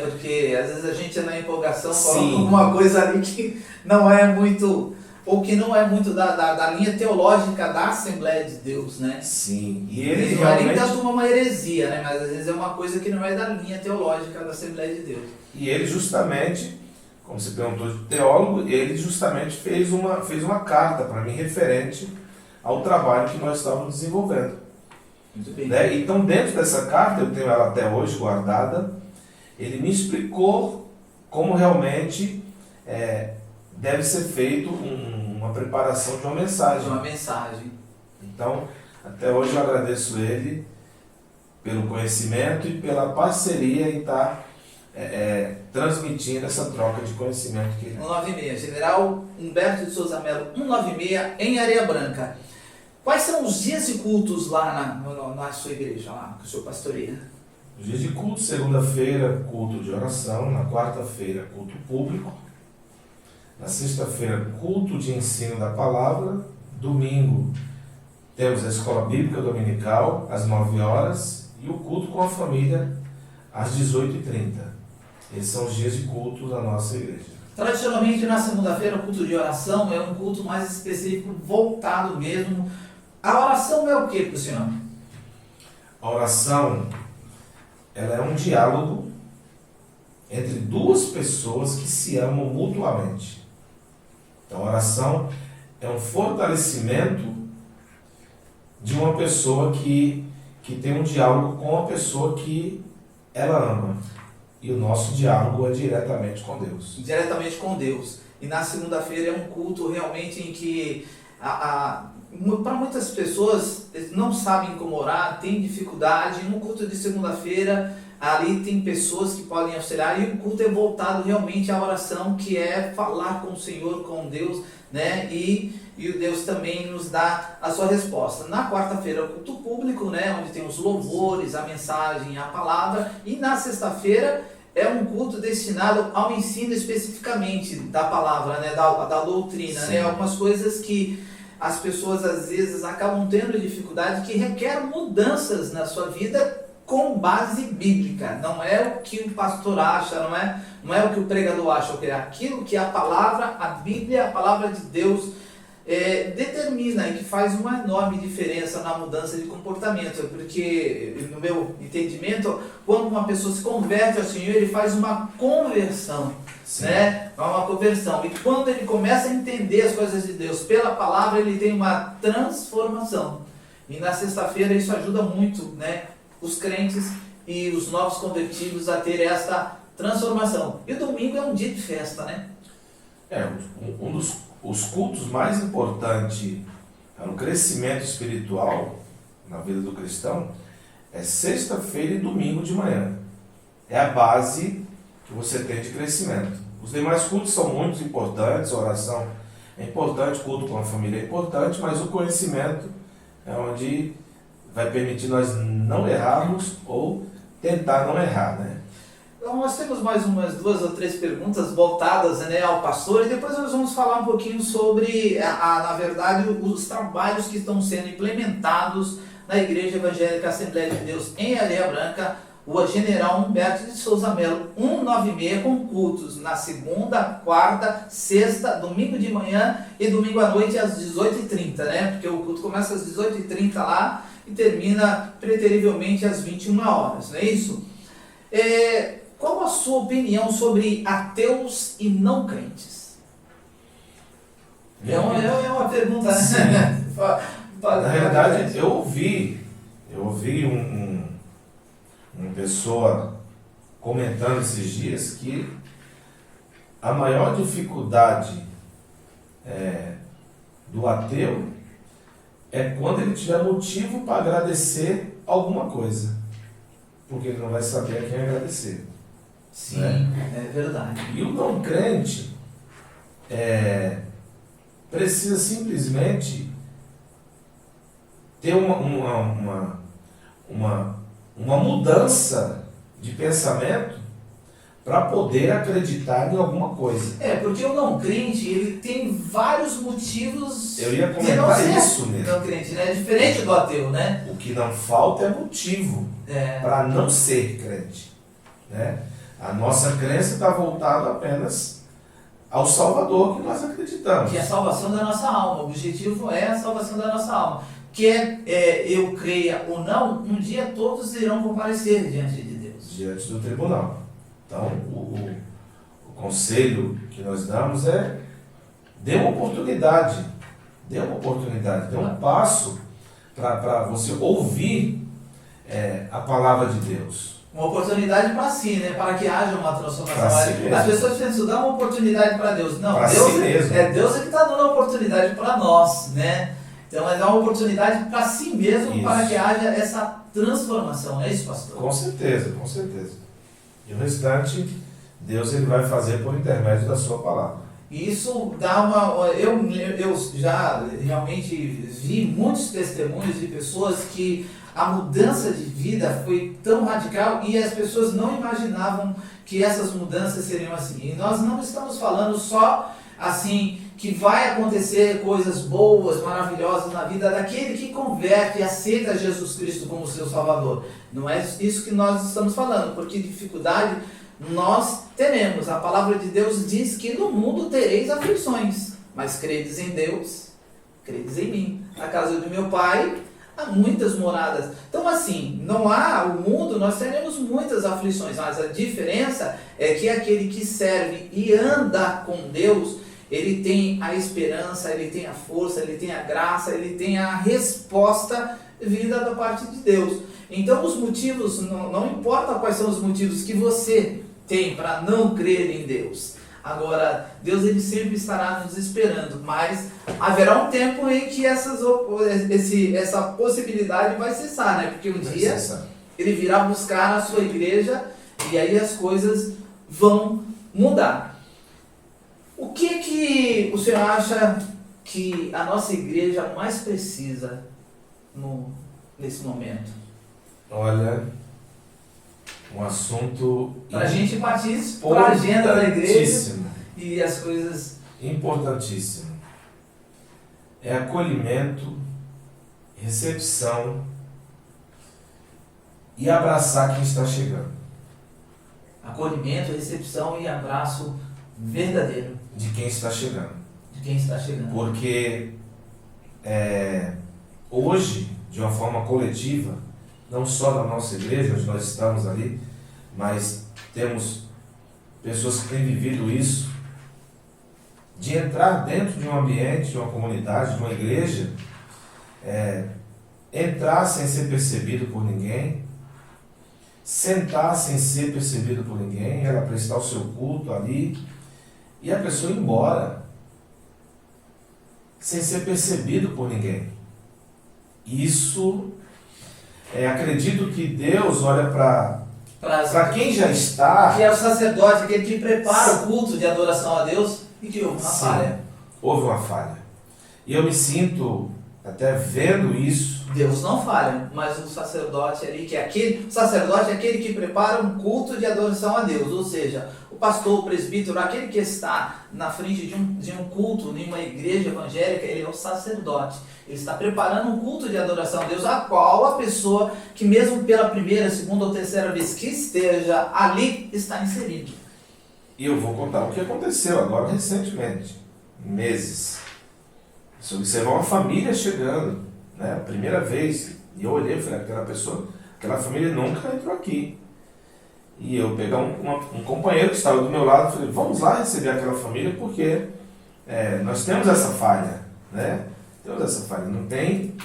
Porque às vezes a gente na empolgação coloca alguma coisa ali que não é muito... ou que não é muito da linha teológica da Assembleia de Deus, né? Sim. E ele não é nem tanto uma heresia, né? Mas às vezes é uma coisa que não é da linha teológica da Assembleia de Deus. E ele justamente, como você perguntou de teólogo, ele justamente fez uma carta para mim referente ao trabalho que nós estávamos desenvolvendo. Muito bem. Né? Então, dentro dessa carta, eu tenho ela até hoje guardada, ele me explicou como realmente deve ser feito uma preparação de uma mensagem. Então, até hoje eu agradeço ele pelo conhecimento e pela parceria em estar transmitindo essa troca de conhecimento que 196, General Humberto de Souza Melo, 196, em Areia Branca. Quais são os dias de cultos lá na sua igreja, lá que o senhor pastoreia? Os dias de culto: segunda-feira, culto de oração; na quarta-feira, culto público; na sexta-feira, culto de ensino da palavra; domingo, temos a escola bíblica dominical, às 9 horas, e o culto com a família, às 18h30. Esses são os dias de culto da nossa igreja. Tradicionalmente, na segunda-feira, o culto de oração é um culto mais específico, voltado mesmo. A oração é o que para o senhor? A oração, ela é um diálogo entre duas pessoas que se amam mutuamente. Então, a oração é um fortalecimento de uma pessoa que tem um diálogo com a pessoa que ela ama. E o nosso diálogo é diretamente com Deus. Diretamente com Deus. E na segunda-feira é um culto realmente em que para muitas pessoas não sabem como orar, têm dificuldade. No culto de segunda-feira, ali tem pessoas que podem auxiliar, e o culto é voltado realmente à oração, que é falar com o Senhor, com Deus, né? E o Deus também nos dá a sua resposta. Na quarta-feira, o culto público, né? Onde tem os louvores, a mensagem, a palavra. E na sexta-feira é um culto destinado ao ensino especificamente da palavra, né? Da doutrina, né? Algumas coisas que as pessoas às vezes acabam tendo dificuldade, que requer mudanças na sua vida com base bíblica. Não é o que o pastor acha, não é o que o pregador acha, é aquilo que a palavra, a Bíblia, a palavra de Deus determina, e que faz uma enorme diferença na mudança de comportamento. Porque, no meu entendimento, quando uma pessoa se converte ao Senhor, ele faz uma conversão. Né? É uma conversão. E quando ele começa a entender as coisas de Deus pela palavra, ele tem uma transformação. E na sexta-feira isso ajuda muito, né, os crentes e os novos convertidos a ter esta transformação. E o domingo é um dia de festa, né? Um dos os cultos mais importantes para o crescimento espiritual na vida do cristão é sexta-feira e domingo de manhã. É a base que você tem de crescimento. Os demais cultos são muito importantes, a oração é importante, o culto com a família é importante, mas o conhecimento é onde vai permitir nós não errarmos ou tentar não errar, né? Então nós temos mais umas 2 ou 3 perguntas voltadas, né, ao pastor, e depois nós vamos falar um pouquinho sobre, na verdade, os trabalhos que estão sendo implementados na Igreja Evangélica Assembleia de Deus em Areia Branca, Rua General Humberto de Souza Melo, 196, com cultos na segunda, quarta, sexta, domingo de manhã e domingo à noite às 18h30, né? Porque o culto começa às 18h30 lá e termina preterivelmente às 21 horas, não é isso? Qual a sua opinião sobre ateus e não crentes? É uma pergunta, né? Na realidade, eu ouvi uma pessoa comentando esses dias que a maior dificuldade do ateu é quando ele tiver motivo para agradecer alguma coisa, porque ele não vai saber a quem agradecer. Sim, né? É verdade. E o não crente precisa simplesmente ter uma mudança de pensamento para poder acreditar em alguma coisa. Porque o não crente, ele tem vários motivos. Eu ia comentar isso mesmo. Não crente, né? É diferente do ateu, né? O que não falta é motivo para não ser crente, né? A nossa crença está voltada apenas ao Salvador que nós acreditamos. Que é a salvação da nossa alma. O objetivo é a salvação da nossa alma. Quer eu creia ou não, um dia todos irão comparecer diante de Deus. Diante do tribunal. Então, o conselho que nós damos dê uma oportunidade, dê um passo para você ouvir a palavra de Deus. Uma oportunidade para si, né? Para que haja uma transformação. As pessoas pensam, dá uma oportunidade para Deus. Não, para Deus si mesmo. Deus que está dando a oportunidade para nós, né? Então é dar uma oportunidade para si mesmo, para que haja essa transformação. É isso, pastor? Com certeza. E o restante, Deus ele vai fazer por intermédio da sua palavra. E isso dá uma... Eu já realmente vi muitos testemunhos de pessoas que a mudança de vida foi tão radical e as pessoas não imaginavam que essas mudanças seriam assim. E nós não estamos falando só assim que vai acontecer coisas boas, maravilhosas na vida daquele que converte e aceita Jesus Cristo como seu Salvador. Não é isso que nós estamos falando, porque dificuldade nós teremos. A palavra de Deus diz que no mundo tereis aflições, mas credes em Deus, credes em mim. Na casa do meu Pai há muitas moradas. Então assim, não há o mundo, nós teremos muitas aflições, mas a diferença é que aquele que serve e anda com Deus, ele tem a esperança, ele tem a força, ele tem a graça, ele tem a resposta vinda da parte de Deus. Então os motivos, não importa quais são os motivos que você tem para não crer em Deus. Agora, Deus ele sempre estará nos esperando, mas haverá um tempo em que essa possibilidade vai cessar, né? Porque um dia ele virá buscar a sua igreja e aí as coisas vão mudar. O que o senhor acha que a nossa igreja mais precisa nesse momento? Olha, um assunto para a gente partir para a agenda da igreja e as coisas... Importantíssimo. É acolhimento, recepção e abraçar quem está chegando. Acolhimento, recepção e abraço verdadeiro. De quem está chegando. De quem está chegando. Porque hoje, de uma forma coletiva, não só na nossa igreja, onde nós estamos ali, mas temos pessoas que têm vivido isso, de entrar dentro de um ambiente, de uma comunidade, de uma igreja, entrar sem ser percebido por ninguém, sentar sem ser percebido por ninguém, ela prestar o seu culto ali, e a pessoa ir embora, sem ser percebido por ninguém. Isso, acredito que Deus olha para quem já está... Que é o sacerdote, aquele que prepara o culto de adoração a Deus, e que houve uma falha. Houve uma falha. E eu me sinto, até vendo isso... Deus não falha, mas o sacerdote ali, o sacerdote é aquele que prepara um culto de adoração a Deus, ou seja, o pastor, o presbítero, aquele que está na frente de um culto, em uma igreja evangélica, ele é o sacerdote. Ele está preparando um culto de adoração a Deus, a qual a pessoa que mesmo pela primeira, segunda ou terceira vez que esteja ali, está inserido. E eu vou contar o que aconteceu agora recentemente, meses. Se observar uma família chegando, né, a primeira vez, e eu olhei e falei, aquela família nunca entrou aqui. E eu peguei um companheiro que estava do meu lado e falei, vamos lá receber aquela família, porque nós temos essa falha, né? Temos essa falha, não tem,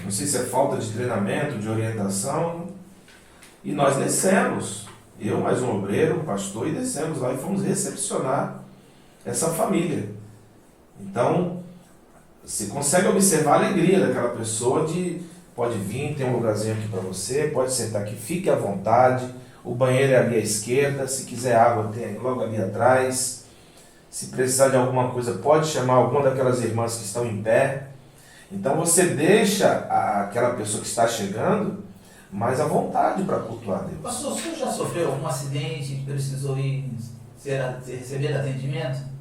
não sei se é falta de treinamento, de orientação, e nós descemos, eu mais um obreiro, um pastor, e descemos lá e fomos recepcionar essa família. Então, você consegue observar a alegria daquela pessoa pode vir, tem um lugarzinho aqui para você, pode sentar aqui, fique à vontade, o banheiro é ali à esquerda, se quiser água tem logo ali atrás, se precisar de alguma coisa pode chamar alguma daquelas irmãs que estão em pé. Então você deixa aquela pessoa que está chegando mais à vontade para cultuar Deus. Pastor, o senhor já sofreu algum acidente e precisou receber atendimento?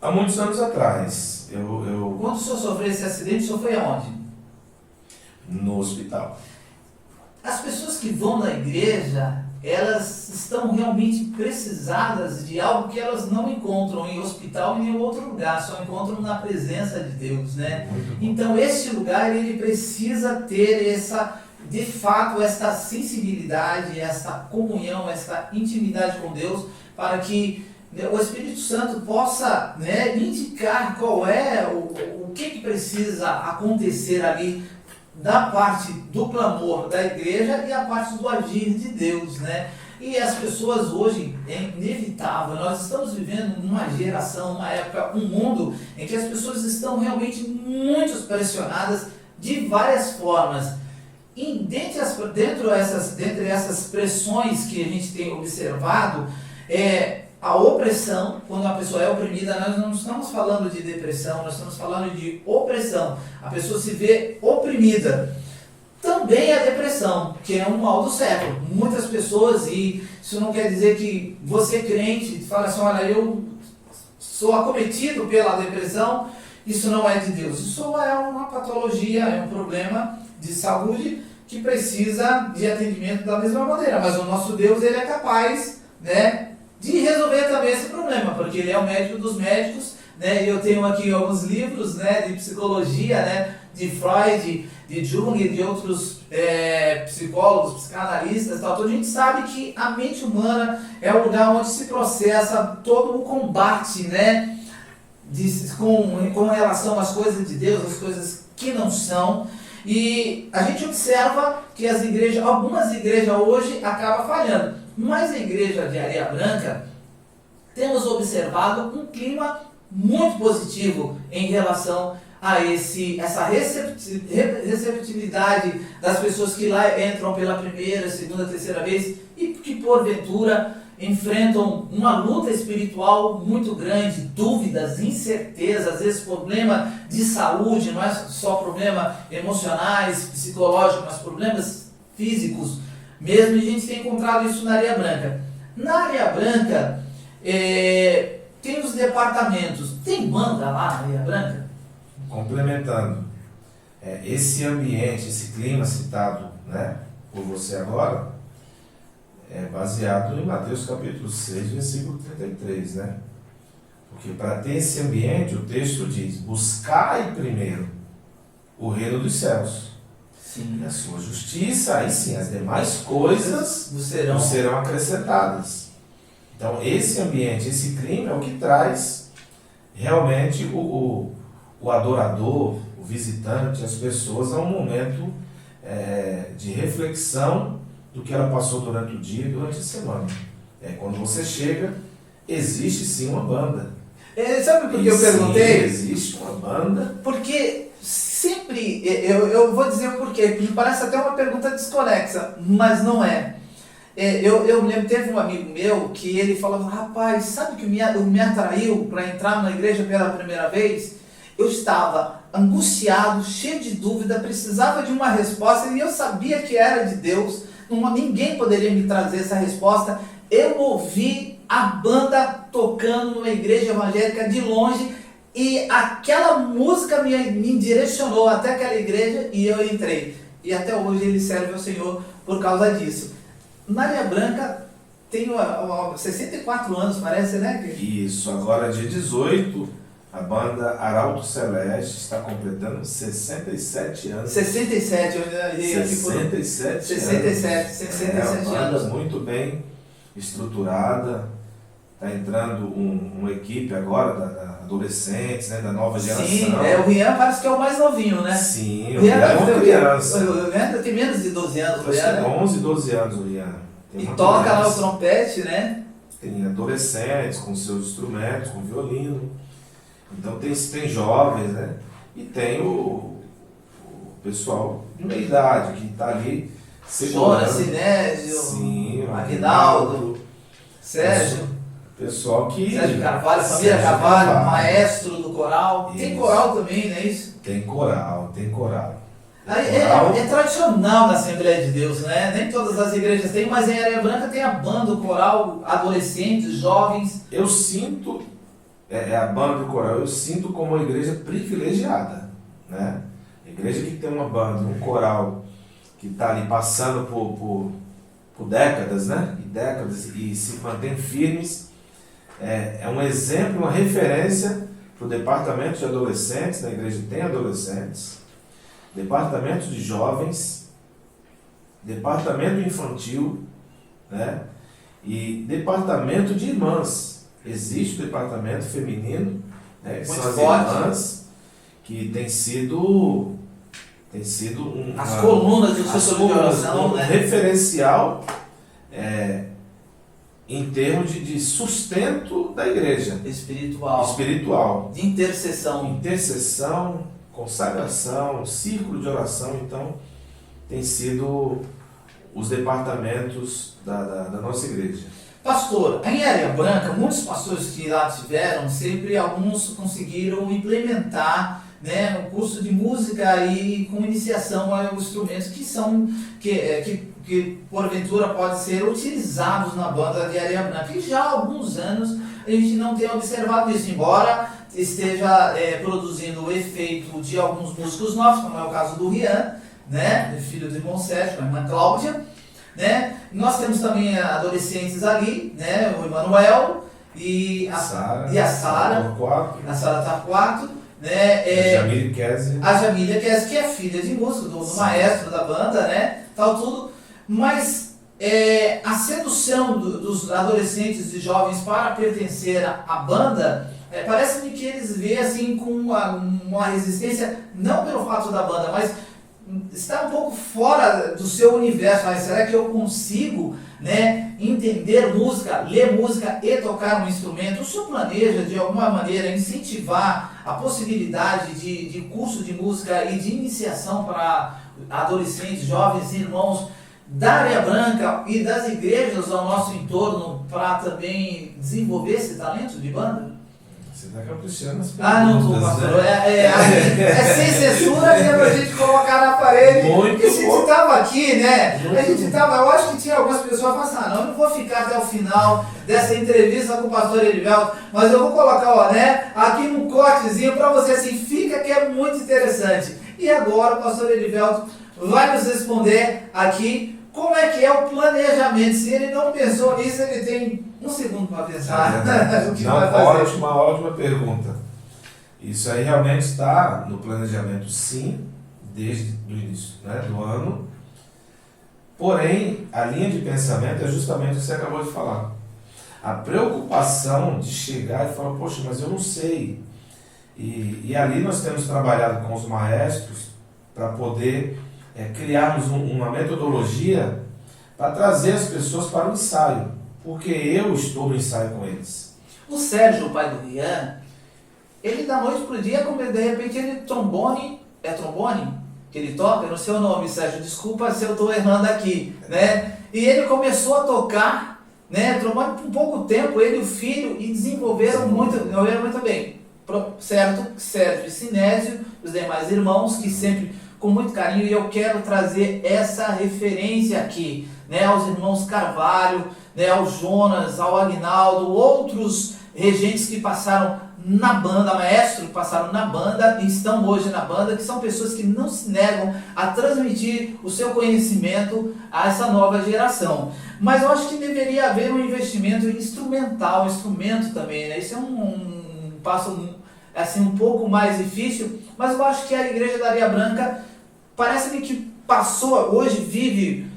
Há muitos anos atrás, Quando o senhor sofreu esse acidente, o senhor foi aonde? No hospital. As pessoas que vão na igreja, elas estão realmente precisadas de algo que elas não encontram em hospital e em nenhum outro lugar, só encontram na presença de Deus, né? Então este lugar, ele precisa ter de fato, esta sensibilidade, esta comunhão, esta intimidade com Deus, para que o Espírito Santo possa, né, indicar qual é o que precisa acontecer ali da parte do clamor da igreja e a parte do agir de Deus, né? E as pessoas hoje, é inevitável, nós estamos vivendo numa geração, uma época, um mundo em que as pessoas estão realmente muito pressionadas de várias formas. dentre essas pressões que a gente tem observado, a opressão, quando a pessoa é oprimida, nós não estamos falando de depressão, nós estamos falando de opressão. A pessoa se vê oprimida. Também a depressão, que é um mal do século. Muitas pessoas, e isso não quer dizer que você crente fala assim, olha, eu sou acometido pela depressão, isso não é de Deus. Isso é uma patologia, é um problema de saúde que precisa de atendimento da mesma maneira. Mas o nosso Deus, ele é capaz, né, de resolver também esse problema, porque ele é o médico dos médicos, né? Eu tenho aqui alguns livros, né, de psicologia, né, de Freud, de Jung e de outros psicólogos, psicanalistas, tal. Então a gente sabe que a mente humana é o lugar onde se processa todo o combate, né, com relação às coisas de Deus, às coisas que não são. E a gente observa que algumas igrejas hoje acabam falhando. Mas a igreja de Areia Branca, temos observado um clima muito positivo em relação a essa receptividade das pessoas que lá entram pela primeira, segunda, terceira vez e que porventura enfrentam uma luta espiritual muito grande, dúvidas, incertezas, às vezes problema de saúde, não é só problema emocionais, psicológicos, mas problemas físicos mesmo, e a gente tem encontrado isso na Areia Branca. Na Areia Branca, tem os departamentos. Tem banda lá na Areia Branca? Complementando, esse ambiente, esse clima citado, né, por você agora, é baseado em Mateus capítulo 6, versículo 33, né? Porque para ter esse ambiente, o texto diz, buscai primeiro o reino dos céus. Sim. E a sua justiça, aí sim, as demais coisas serão acrescentadas. Então, esse ambiente, esse clima é o que traz realmente o adorador, o visitante, as pessoas a um momento de reflexão do que ela passou durante o dia e durante a semana. Quando você chega, existe sim uma banda. Sabe por que eu perguntei? Existe uma banda. Porque sempre, eu vou dizer o porquê, me parece até uma pergunta desconexa, mas não é. Eu me lembro, teve um amigo meu que ele falou, rapaz, sabe o que me atraiu para entrar na igreja pela primeira vez? Eu estava angustiado, cheio de dúvida, precisava de uma resposta e eu sabia que era de Deus, ninguém poderia me trazer essa resposta. Eu ouvi a banda tocando numa igreja evangélica de longe e aquela música me direcionou até aquela igreja e eu entrei. E até hoje ele serve ao Senhor por causa disso. Na Areia Branca tem 64 anos, parece, né? Isso, agora dia 18, a banda Arauto Celeste está completando 67 anos. 67, eu ia 67 67 banda anos. Muito bem estruturada. Está entrando uma equipe agora da adolescentes, né, da nova geração. Sim, o Rian parece que é o mais novinho, né? Sim, o Rian é uma criança. O Rian tem menos de 12 anos. Acho que é 11, 12 anos o Rian. E toca lá o trompete, né? Tem adolescentes com seus instrumentos, com violino. Então tem jovens, né? E tem o pessoal de meia idade que está ali segurando. Jonas, Sinésio, sim, Aguinaldo, Sérgio. Pessoal que... Sérgio Carvalho, família Carvalho, maestro do coral. Isso. Tem coral também, não é isso? Tem coral. É tradicional na Assembleia de Deus, né? Nem todas as igrejas têm, mas em Areia Branca tem a banda, o coral, adolescentes, jovens. Eu sinto, a banda e o coral, eu sinto como uma igreja privilegiada, né? A igreja que tem uma banda, um coral, que está ali passando por décadas, né? E se mantém firmes, é um exemplo, uma referência para o departamento de adolescentes, na igreja tem adolescentes, departamento de jovens, departamento infantil, né? E departamento de irmãs. Existe o departamento feminino, né? Que são as irmãs, que tem sido as colunas do setor de oração, né? Referencial em termos de sustento da igreja. Espiritual. De intercessão. Consagração, círculo de oração. Então, tem sido os departamentos da nossa igreja. Pastor, em Areia Branca, muitos pastores que lá tiveram, sempre alguns conseguiram implementar, né, um curso de música e com iniciação a instrumentos que porventura podem ser utilizados na banda de Areia Branca. E já há alguns anos a gente não tem observado isso, embora esteja produzindo o efeito de alguns músicos novos, como é o caso do Rian, né, filho do irmão Sérgio, com a irmã Cláudia. Né? Nós temos também adolescentes ali, né? O Emanuel e a Sara. A Sara Torquato, né? A Jamília Kese, que é filha de músico, do maestro da banda, né? Tal tudo. Mas a sedução dos adolescentes e jovens para pertencer à banda, parece-me que eles veem assim com uma resistência, não pelo fato da banda, mas está um pouco fora do seu universo. Mas será que eu consigo, né, entender música, ler música e tocar um instrumento? O senhor planeja de alguma maneira incentivar a possibilidade de curso de música e de iniciação para adolescentes, jovens, irmãos da Areia Branca e das igrejas ao nosso entorno para também desenvolver esse talento de banda? Você está caprichando as perguntas. Não estou, pastor. É sem censura mesmo a gente colocar na parede. Porque se a gente estava aqui, né? Eu acho que tinha algumas pessoas que falaram eu não vou ficar até o final dessa entrevista com o pastor Erivelto, mas eu vou colocar, né, aqui um cortezinho para você, assim, fica que é muito interessante. E agora o pastor Erivelto vai nos responder aqui como é que é o planejamento. Se ele não pensou nisso, ele tem um segundo para pensar. O que vai fazer. Ótima pergunta. Isso aí realmente está no planejamento, sim, desde o início, né, do ano. Porém, a linha de pensamento é justamente o que você acabou de falar. A preocupação de chegar e falar, poxa, mas eu não sei. E ali nós temos trabalhado com os maestros para poder criarmos uma metodologia para trazer as pessoas para o ensaio, porque eu estou no ensaio com eles. O Sérgio, o pai do Rian, ele da noite para o dia, como de repente ele trombone que ele toca? Eu não sei o nome, Sérgio, desculpa se eu estou errando aqui, né? E ele começou a tocar, né, trombone por pouco tempo, ele e o filho, e desenvolveram muito bem. Certo, Sérgio e Sinésio, os demais irmãos, que sempre com muito carinho, e eu quero trazer essa referência aqui, né, aos irmãos Carvalho, né, ao Jonas, ao Agnaldo, outros regentes que passaram na banda, maestros que passaram na banda e estão hoje na banda, que são pessoas que não se negam a transmitir o seu conhecimento a essa nova geração. Mas eu acho que deveria haver um investimento instrumental, instrumento também, né? Isso é um passo assim, um pouco mais difícil, mas eu acho que a Igreja da Areia Branca parece-me que passou, hoje vive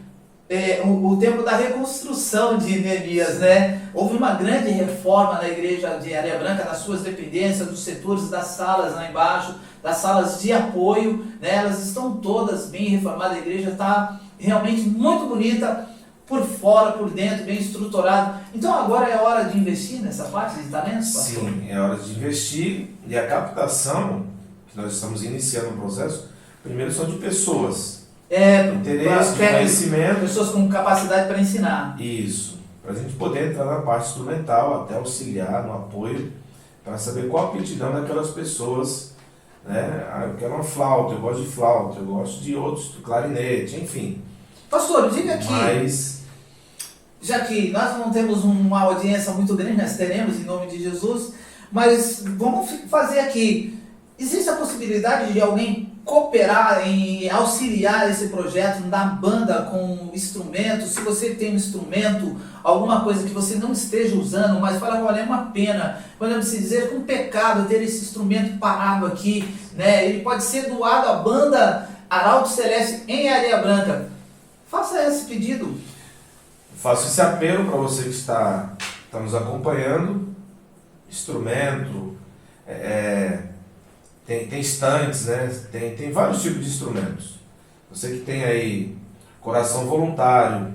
o tempo da reconstrução de Neemias, né? Houve uma grande reforma na Igreja de Areia Branca, nas suas dependências, dos setores das salas lá embaixo, das salas de apoio, né? Elas estão todas bem reformadas, a igreja está realmente muito bonita, por fora, por dentro, bem estruturada. Então agora é hora de investir nessa parte de talentos, pastor? Sim, é hora de investir, e a captação, que nós estamos iniciando o processo, primeiro são de pessoas. Interesse, de conhecimento. Pessoas com capacidade para ensinar. Isso. Para a gente poder entrar na parte instrumental, até auxiliar no apoio, para saber qual a aptidão daquelas pessoas. Né? Eu quero uma flauta, eu gosto de flauta, eu gosto de outros, do clarinete, enfim. Pastor, diga aqui, já que nós não temos uma audiência muito grande, nós teremos em nome de Jesus, mas vamos fazer aqui. Existe a possibilidade de alguém cooperar em auxiliar esse projeto na banda com instrumentos? Se você tem um instrumento, alguma coisa que você não esteja usando, mas fala, olha, é uma pena, podemos dizer que um pecado ter esse instrumento parado aqui, né? Ele pode ser doado à banda Arauto Celeste em Areia Branca. Faça esse pedido. Faço esse apelo para você que está nos acompanhando. Instrumento, tem estantes, né? Tem vários tipos de instrumentos. Você que tem aí coração voluntário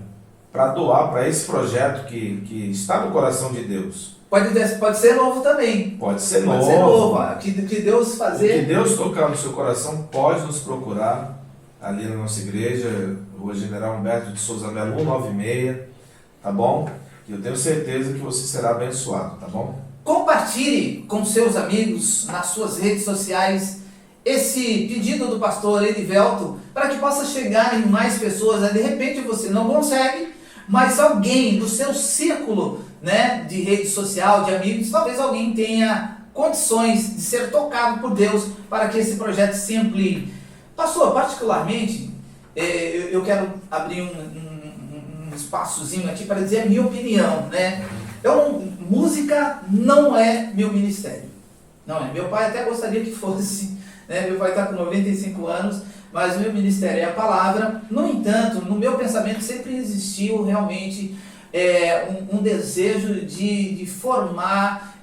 para doar para esse projeto que está no coração de Deus. Pode ser novo também. Pode ser novo. Que Deus fazer. O que Deus tocar no seu coração, pode nos procurar. ali na nossa igreja, Rua General Humberto de Souza Melo 196, tá bom? E eu tenho certeza que você será abençoado, tá bom? Compartilhe com seus amigos nas suas redes sociais esse pedido do pastor Edivelto para que possa chegar em mais pessoas. De repente você não consegue, mas alguém do seu círculo, né, de rede social, de amigos, talvez alguém tenha condições de ser tocado por Deus para que esse projeto se amplie. Pastor, particularmente, eu quero abrir um espaçozinho aqui para dizer a minha opinião, né? Música não é meu ministério. Não é. Meu pai até gostaria que fosse, né? Meu pai está com 95 anos, mas o meu ministério é a palavra. No entanto, no meu pensamento sempre existiu realmente um desejo de formar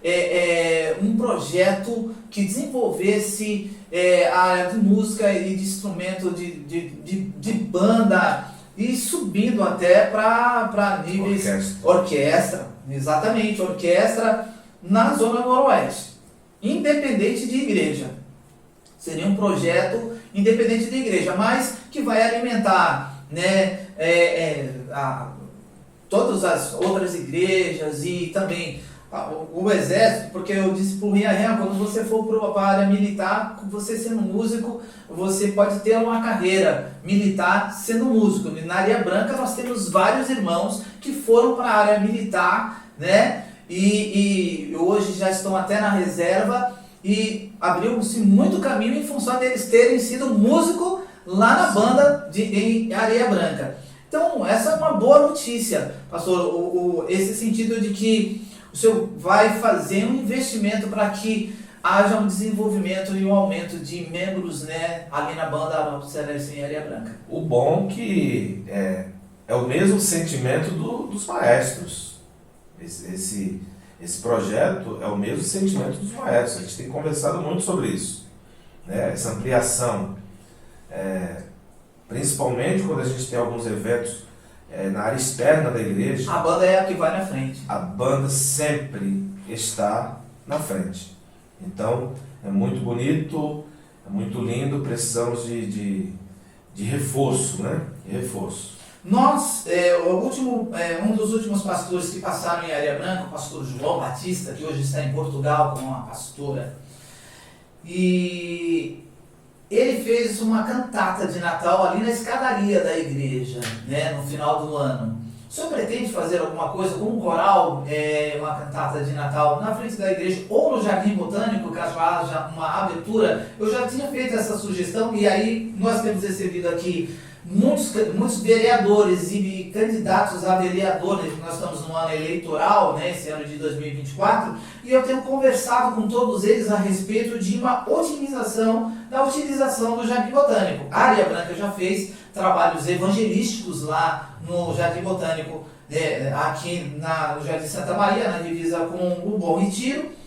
um projeto que desenvolvesse a área de música e de instrumento de banda e subindo até para níveis orquestra, exatamente, orquestra na Zona Noroeste, independente de igreja. Seria um projeto independente de igreja, mas que vai alimentar, né, todas as outras igrejas e também o exército, porque eu disse para o Rian, quando você for para a área militar, você sendo músico, você pode ter uma carreira militar sendo músico. Na Areia Branca nós temos vários irmãos que foram para a área militar, né? E hoje já estão até na reserva e abriu-se muito caminho em função deles terem sido músico lá na banda em Areia Branca. Então essa é uma boa notícia, pastor, esse sentido de que o senhor vai fazer um investimento para que haja um desenvolvimento e um aumento de membros, né, ali na banda Celeste em Areia Branca. O bom que é o mesmo sentimento dos maestros. Esse projeto é o mesmo sentimento dos maestros. A gente tem conversado muito sobre isso, né? Essa ampliação, principalmente quando a gente tem alguns eventos na área externa da igreja. A banda é a que vai na frente. A banda sempre está na frente. Então, é muito bonito, é muito lindo, precisamos de reforço, né? Reforço. Nós, um dos últimos pastores que passaram em Areia Branca, o pastor João Batista, que hoje está em Portugal com uma pastora, e ele fez uma cantata de Natal ali na escadaria da igreja, né, no final do ano. O senhor pretende fazer alguma coisa com um coral, uma cantata de Natal na frente da igreja ou no Jardim Botânico, caso haja uma abertura? Eu já tinha feito essa sugestão e aí nós temos recebido aqui muitos vereadores e candidatos a vereadores, nós estamos no ano eleitoral, né, esse ano de 2024, e eu tenho conversado com todos eles a respeito de uma otimização da utilização do Jardim Botânico. A Areia Branca já fez trabalhos evangelísticos lá no Jardim Botânico, aqui no Jardim Santa Maria, na divisa com o Bom Retiro.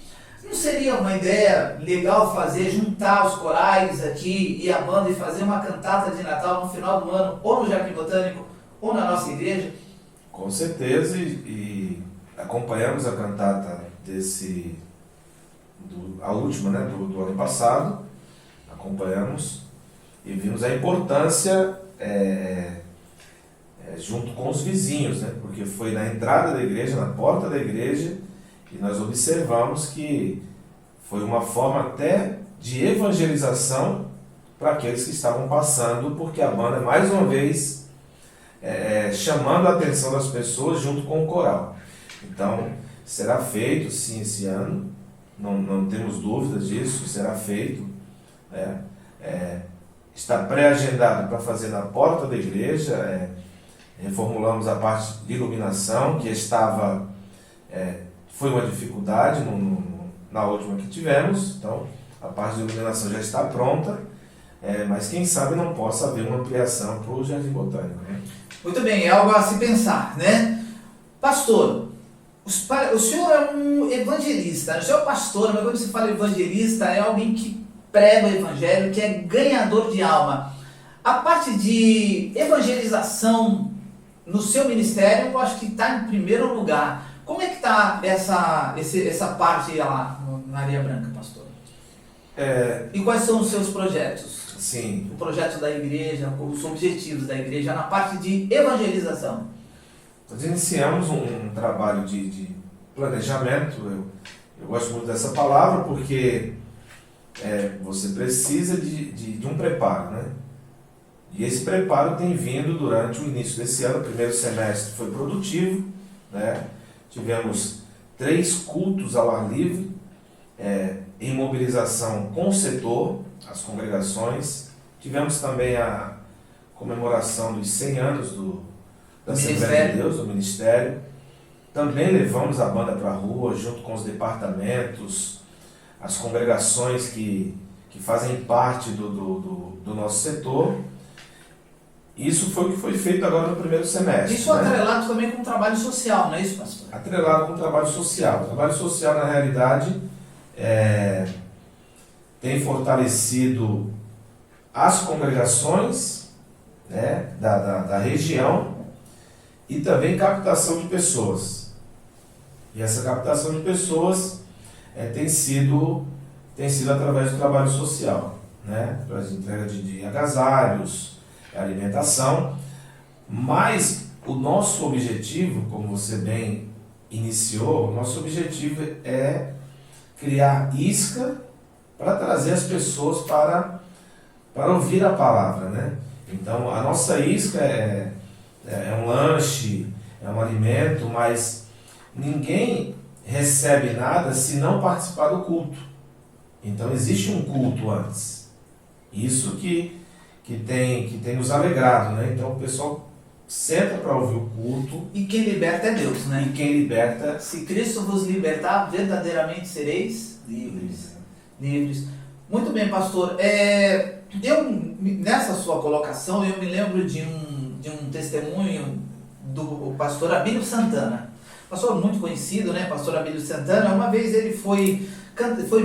Não seria uma ideia legal juntar os corais aqui e a banda e fazer uma cantata de Natal no final do ano, ou no Jardim Botânico, ou na nossa igreja? Com certeza, e acompanhamos a cantata a última, né, do ano passado, acompanhamos e vimos a importância junto com os vizinhos, né, porque foi na entrada da igreja, na porta da igreja, e nós observamos que foi uma forma até de evangelização para aqueles que estavam passando, porque a banda, mais uma vez, chamando a atenção das pessoas junto com o coral. Então, será feito sim esse ano, não temos dúvidas disso, será feito. Está pré-agendado para fazer na porta da igreja, reformulamos a parte de iluminação, que foi uma dificuldade na última que tivemos, então a parte de iluminação já está pronta, mas quem sabe não possa haver uma ampliação para o Jardim Botânico, né? Muito bem, é algo a se pensar, né? Pastor, o senhor é um evangelista, o senhor é pastor, mas quando se fala evangelista é alguém que prega o evangelho, que é ganhador de alma. A parte de evangelização no seu ministério, eu acho que está em primeiro lugar. Como é que está essa parte lá na Areia Branca, pastor? E quais são os seus projetos? Sim. o projeto da igreja, os objetivos da igreja na parte de evangelização? Nós iniciamos um trabalho de planejamento. Eu gosto muito dessa palavra porque você precisa de um preparo, né? E esse preparo tem vindo durante o início desse ano. O primeiro semestre foi produtivo, né? Tivemos 3 cultos ao ar livre, em mobilização com o setor, as congregações. Tivemos também a comemoração dos 100 anos da Assembleia de Deus, do Ministério. Também levamos a banda para a rua, junto com os departamentos, as congregações que fazem parte do nosso setor. Isso foi o que foi feito agora no primeiro semestre. Isso atrelado também com o trabalho social, não é isso, pastor? Atrelado com o trabalho social. O trabalho social, na realidade, tem fortalecido as congregações, né, da região e também captação de pessoas. E essa captação de pessoas tem sido através do trabalho social, né, através de entrega de agasalhos, alimentação, mas o nosso objetivo, como você bem iniciou, o nosso objetivo é criar isca para trazer as pessoas para ouvir a palavra, né? Então a nossa isca é um lanche, é um alimento, mas ninguém recebe nada se não participar do culto. Então existe um culto antes. Isso que tem nos alegrado, né? Então o pessoal senta para ouvir o culto. E quem liberta é Deus, né? E quem liberta... Se Cristo vos libertar, verdadeiramente sereis livres. Livres. Muito bem, pastor. Nessa sua colocação, eu me lembro de um testemunho do pastor Abílio Santana. Pastor muito conhecido, né? Pastor Abílio Santana. Uma vez ele foi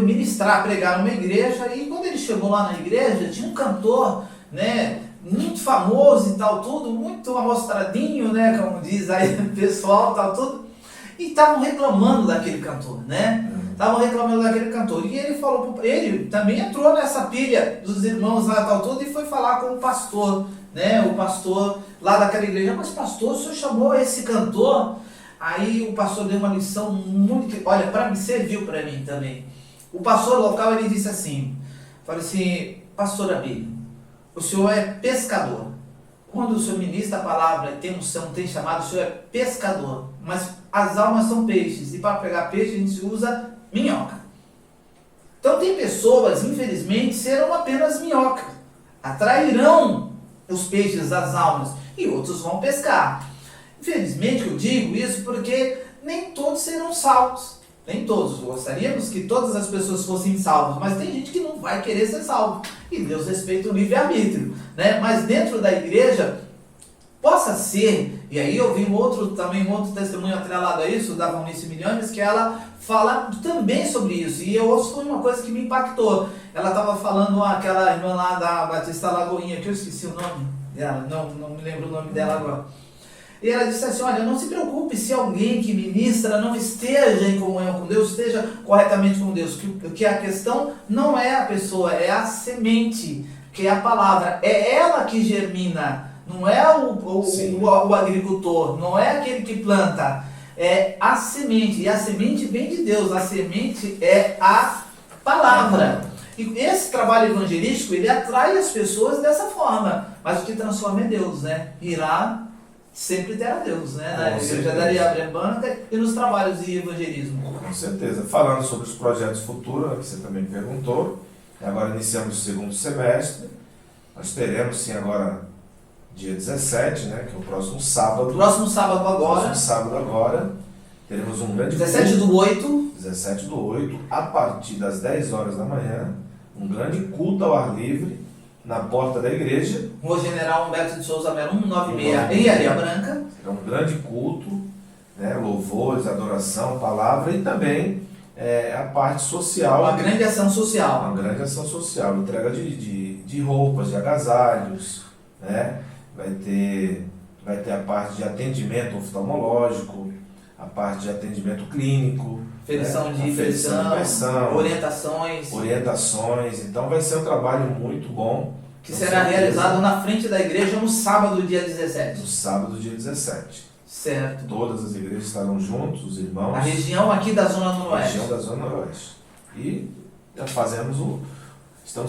ministrar, pregar numa igreja, e quando ele chegou lá na igreja, tinha um cantor, né, muito famoso e tal, tudo, muito amostradinho, né, como diz aí o pessoal, tal, tudo, e estavam reclamando daquele cantor, né, estavam reclamando daquele cantor, e ele falou, ele também entrou nessa pilha dos irmãos lá, tal, tudo, e foi falar com o pastor, né, o pastor lá daquela igreja. Mas pastor, o senhor chamou esse cantor? Aí o pastor deu uma lição muito, olha, serviu para mim também. O pastor local, ele disse assim, falou assim, pastor Abílio, o senhor é pescador. Quando o senhor ministra a palavra, tem unção, tem chamado, o senhor é pescador. Mas as almas são peixes, e para pegar peixe a gente usa minhoca. Então tem pessoas, infelizmente, serão apenas minhoca. Atrairão os peixes, as almas, e outros vão pescar. Infelizmente eu digo isso porque nem todos serão salvos. Nem todos. Gostaríamos que todas as pessoas fossem salvas, mas tem gente que não vai querer ser salvo. E Deus respeita o livre-arbítrio, né? Mas dentro da igreja, possa ser, e aí eu vi um outro testemunho atrelado a isso, da Valnice Milhões, que ela fala também sobre isso. E eu ouço, foi uma coisa que me impactou. Ela estava falando, aquela irmã lá da Batista Lagoinha, que eu esqueci o nome dela, não me lembro o nome dela agora. E ela disse assim, olha, não se preocupe se alguém que ministra não esteja em comunhão com Deus, esteja corretamente com Deus, que a questão não é a pessoa, é a semente, que é a palavra, é ela que germina, não é o agricultor, não é aquele que planta, é a semente, e a semente vem de Deus, a semente é a palavra. E esse trabalho evangelístico, ele atrai as pessoas dessa forma, mas o que transforma é Deus, né? Sempre terá Deus, né? Na igreja da Areia Branca e nos trabalhos de evangelismo. Com certeza. Falando sobre os projetos futuros, que você também perguntou, agora iniciamos o segundo semestre. Nós teremos, sim, agora dia 17, né? Que é o próximo sábado. Próximo sábado agora. Próximo sábado agora. Teremos um grande 17/8. 17/8, a partir das 10 horas da manhã, um grande culto ao ar livre na porta da igreja. Rua General Humberto de Souza Melo 196, em Areia Branca. É um grande culto, né, louvores, adoração, palavra e também a parte social. Uma grande ação social. Uma grande ação social, entrega de roupas, de agasalhos, né? Vai ter a parte de atendimento oftalmológico, a parte de atendimento clínico, ferição de infecção, orientações. Então vai ser um trabalho muito bom, Que será realizado na frente da igreja no sábado, dia 17. No sábado, dia 17. Certo. Todas as igrejas estarão juntos, os irmãos. A região aqui da Zona A Noroeste. região da Zona Noroeste. E estamos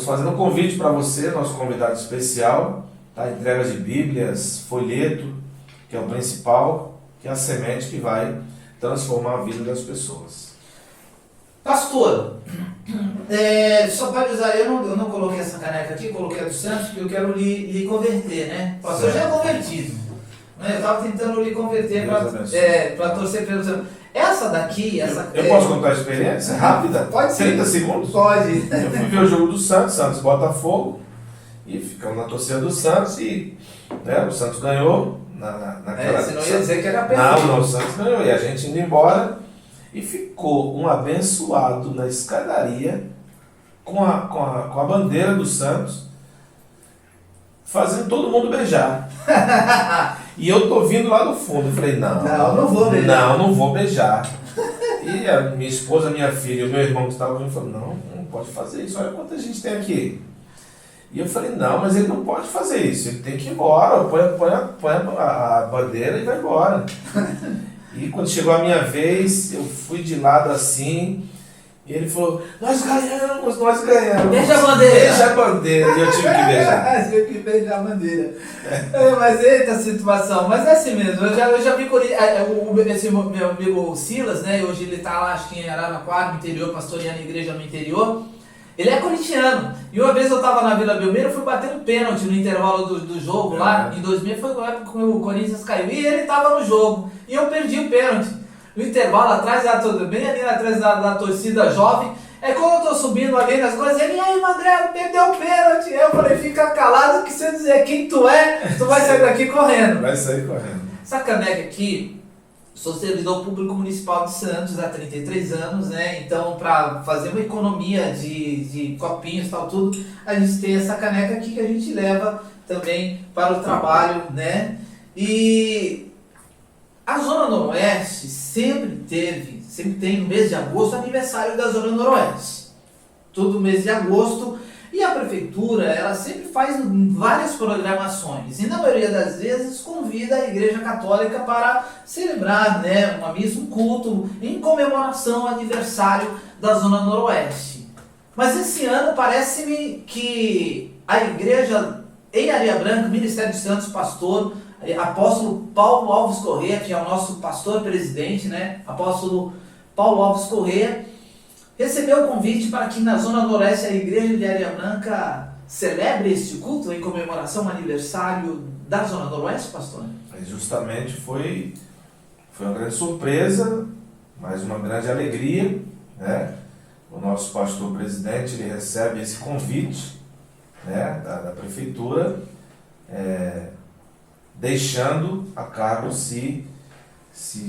fazendo um convite para você, nosso convidado especial, tá? Entrega de Bíblias, folheto, que é o principal, que é a semente que vai transformar a vida das pessoas. Pastor, só para avisar, eu não coloquei essa caneca aqui, coloquei a do Santos, porque eu quero lhe converter, né? O pastor já é convertido. Né? Eu estava tentando lhe converter para torcer pelo Santos. Essa daqui, Eu posso contar a experiência? Rápida? Pode ser. 30 segundos? Pode. Eu fui ver o jogo do Santos Botafogo, e ficamos na torcida do Santos, e né, o Santos ganhou naquela... Você não ia dizer que era perdido. Não, o Santos ganhou, e a gente indo embora, e ficou um abençoado na escadaria, com a bandeira do Santos, fazendo todo mundo beijar. E eu tô vindo lá do fundo. Eu falei, não vou beijar. Não vou beijar. E a minha esposa, minha filha e o meu irmão que estava vindo falaram, não pode fazer isso, olha quanta gente tem aqui. E eu falei, não, mas ele não pode fazer isso, ele tem que ir embora, põe a bandeira e vai embora. E quando chegou a minha vez, eu fui de lado assim, e ele falou, nós ganhamos. Beija a bandeira. Beija a bandeira. E eu tive que beijar. Tive que beijar a bandeira. Mas eita situação. Mas é assim mesmo. Eu já vi esse meu amigo Silas, né? Hoje ele está lá, acho que em Araraquara, no interior, pastoreando a igreja no interior. Ele é corintiano. E uma vez eu estava na Vila Belmiro, fui batendo pênalti no intervalo do jogo lá. Em 2000 foi a época que o Corinthians caiu. E ele estava no jogo. E eu perdi o pênalti. No intervalo, bem ali atrás da torcida jovem. É quando eu tô subindo ali nas coisas, ele, aí, Magrelo, perdeu o pênalti. Eu falei, fica calado que se eu dizer quem tu é, tu vai sair daqui correndo. Vai sair correndo. Essa caneca aqui, sou servidor público municipal de Santos há 33 anos, né? Então, para fazer uma economia de copinhos e tal, tudo, a gente tem essa caneca aqui que a gente leva também para o trabalho, né? E a Zona Noroeste sempre tem no mês de agosto aniversário da Zona Noroeste. Todo mês de agosto. E a prefeitura, ela sempre faz várias programações. E na maioria das vezes convida a Igreja Católica para celebrar, né, uma missa, um culto em comemoração ao aniversário da Zona Noroeste. Mas esse ano parece-me que a igreja em Areia Branca, Ministério de Santos, pastor apóstolo Paulo Alves Corrêa, que é o nosso pastor presidente, né? Apóstolo Paulo Alves Corrêa, recebeu o convite para que na Zona Noroeste a igreja de Areia Branca celebre este culto em comemoração ao aniversário da Zona Noroeste, pastor? Justamente foi uma grande surpresa, mas uma grande alegria, né? O nosso pastor presidente, ele recebe esse convite, né, da prefeitura, deixando a cargo se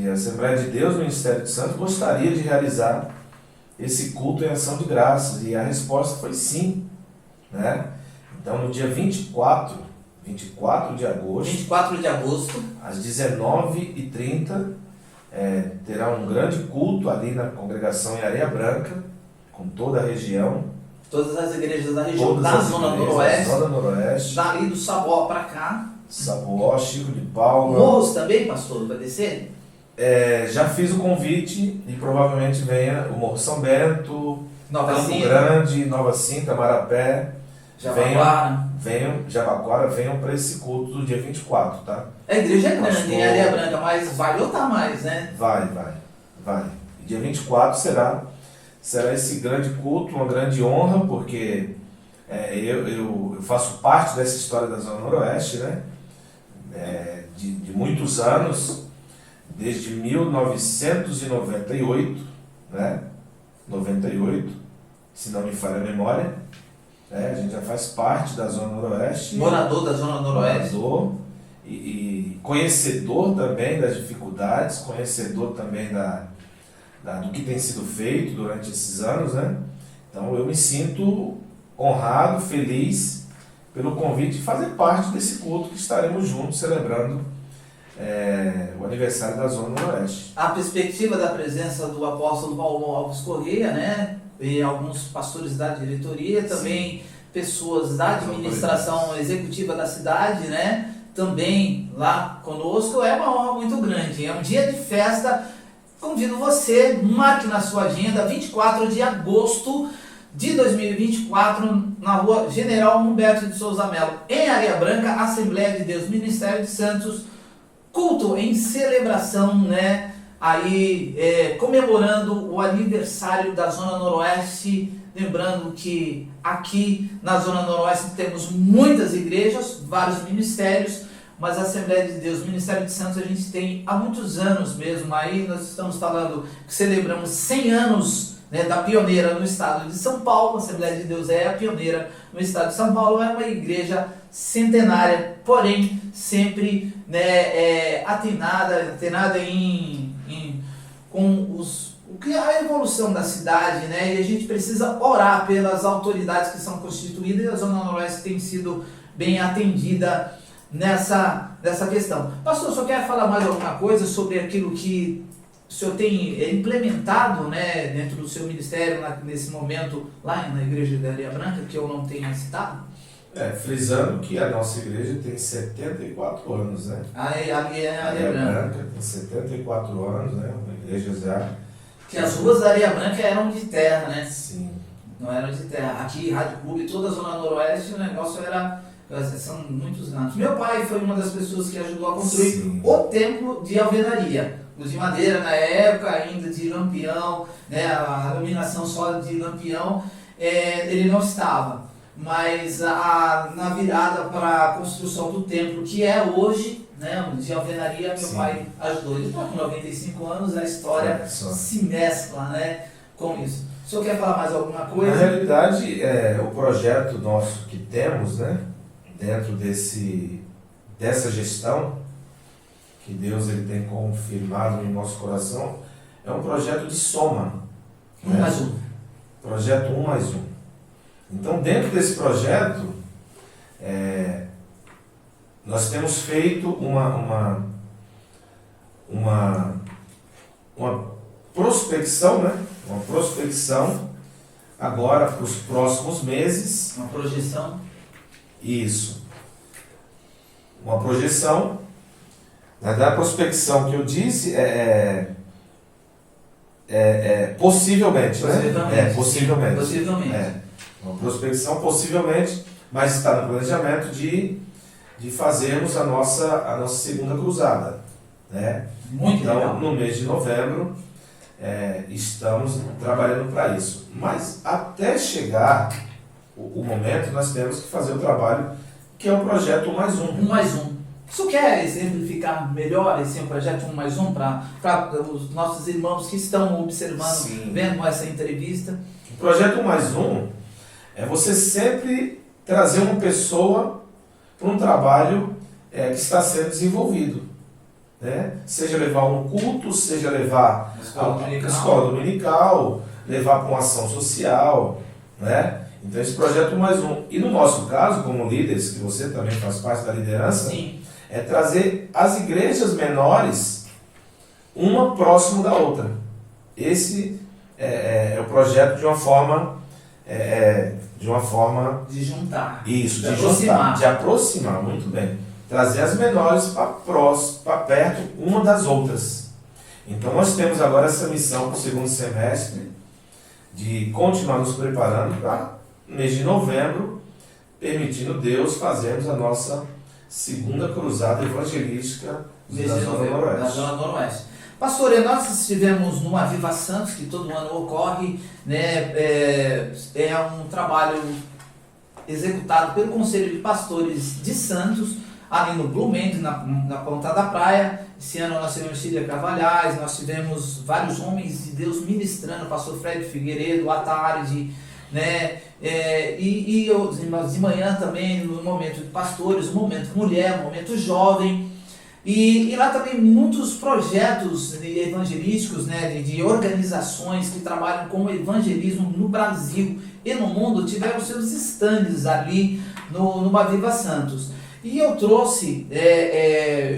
a Assembleia de Deus, o Ministério de Santos, gostaria de realizar esse culto em ação de graças. E a resposta foi sim, né? Então, no dia 24 de agosto, às 19h30, terá um grande culto ali na congregação em Areia Branca, com toda a região. Todas as igrejas da região da Zona Noroeste, dali do Saboó para cá. Saboó, Chico de Paula. Morros também, pastor, vai descer? Já fiz o convite e provavelmente venha o Morro São Bento, Campo Grande, Nova Cinta, Marapé, Jabaquara, venham para esse culto do dia 24, tá? A igreja é grande em Areia Branca, mas vai lotar mais, né? Vai. E dia 24 será esse grande culto, uma grande honra, porque eu faço parte dessa história da Zona Noroeste, né? De muitos anos, desde 1998, né? 98, se não me falha a memória, a gente já faz parte da Zona Noroeste. Morador da Zona Noroeste. Morador e conhecedor também das dificuldades, conhecedor também do que tem sido feito durante esses anos, né? Então eu me sinto honrado, feliz pelo convite de fazer parte desse culto que estaremos juntos celebrando o aniversário da Zona Noroeste. A perspectiva da presença do apóstolo Paulo Alves Corrêa, né? E alguns pastores da diretoria também pessoas da administração executiva da cidade, né, também lá conosco, é uma honra muito grande. É um dia de festa. Convido você, marque na sua agenda, 24 de agosto de 2024, na rua General Humberto de Souza Melo, em Areia Branca, Assembleia de Deus, Ministério de Santos, culto em celebração, né? Aí comemorando o aniversário da Zona Noroeste. Lembrando que aqui na Zona Noroeste temos muitas igrejas, vários ministérios, mas a Assembleia de Deus, Ministério de Santos, a gente tem há muitos anos mesmo. Aí nós estamos falando que celebramos 100 anos, né, da pioneira no estado de São Paulo. A Assembleia de Deus é a pioneira no estado de São Paulo, é uma igreja centenária, porém sempre, né, atenada com a evolução da cidade, né? E a gente precisa orar pelas autoridades que são constituídas, e a Zona Noroeste tem sido bem atendida nessa questão. Pastor, o senhor quer falar mais alguma coisa sobre aquilo que o senhor tem implementado, né, dentro do seu ministério nesse momento lá na Igreja de Areia Branca, que eu não tenha citado? Frisando que a nossa igreja tem 74 anos, né? Ali é Areia Branca. Tem 74 anos, né? Uma igreja já... Que as ruas da Areia Branca eram de terra, né? Sim. Não eram de terra. Aqui, Rádio Clube, toda a Zona Noroeste, o negócio era... São muitos anos. Meu pai foi uma das pessoas que ajudou a construir Sim. o templo de alvenaria. Os de madeira, na época, ainda de lampião, né? A iluminação só de lampião, ele não estava. Mas na virada para a construção do templo, que é hoje, né, de alvenaria, meu pai ajudou. Ele está com 95 anos, a história se mescla, né, com isso. O senhor quer falar mais alguma coisa? Na realidade, o projeto nosso que temos, né, dentro dessa gestão, que Deus ele tem confirmado no nosso coração, é um projeto de soma. Um mais um. Projeto 1 mais 1. Então, dentro desse projeto, nós temos feito uma prospecção, né? Uma prospecção agora para os próximos meses. Uma projeção. Isso. Uma projeção. Na verdade, a prospecção que eu disse possivelmente, né? Possivelmente. Possivelmente. Uma prospecção possivelmente, mas está no planejamento de fazermos a nossa segunda cruzada, né? Muito então, legal. No mês de novembro, estamos trabalhando para isso. Mas até chegar o momento, nós temos que fazer o trabalho que é o projeto 1 mais 1. 1 mais 1. Isso quer exemplificar melhor esse projeto 1 mais 1 para os nossos irmãos que estão observando, Sim. vendo essa entrevista? O projeto 1 mais 1 é você sempre trazer uma pessoa para um trabalho que está sendo desenvolvido, né? Seja levar um culto, seja levar a escola dominical, levar para uma ação social, né? Então esse projeto 1 mais 1. E no nosso caso, como líderes, que você também faz parte da liderança, Sim. é trazer as igrejas menores uma próximo da outra. Esse é o projeto de uma forma De juntar. Isso, De de aproximar. juntar, de aproximar, muito bem. Trazer as menores para perto uma das outras. Então nós temos agora essa missão para o segundo semestre de continuar nos preparando para mês de novembro, permitindo Deus fazermos a nossa segunda cruzada evangelística Mês da de Zona novembro, Noroeste. na Zona Noroeste. Pastor, nós estivemos no Aviva Santos, que todo ano ocorre, né? É um trabalho executado pelo Conselho de Pastores de Santos, ali no Blue Mandy, na ponta da praia. Esse ano nós tivemos Cília Carvalhais, nós tivemos vários homens de Deus ministrando, o pastor Fred Figueiredo, à tarde, né? De manhã também, no momento de pastores, o momento mulher, o momento jovem. E lá também muitos projetos evangelísticos, né, de organizações que trabalham com o evangelismo no Brasil e no mundo, tiveram seus estandes ali no Aviva Santos. E eu trouxe,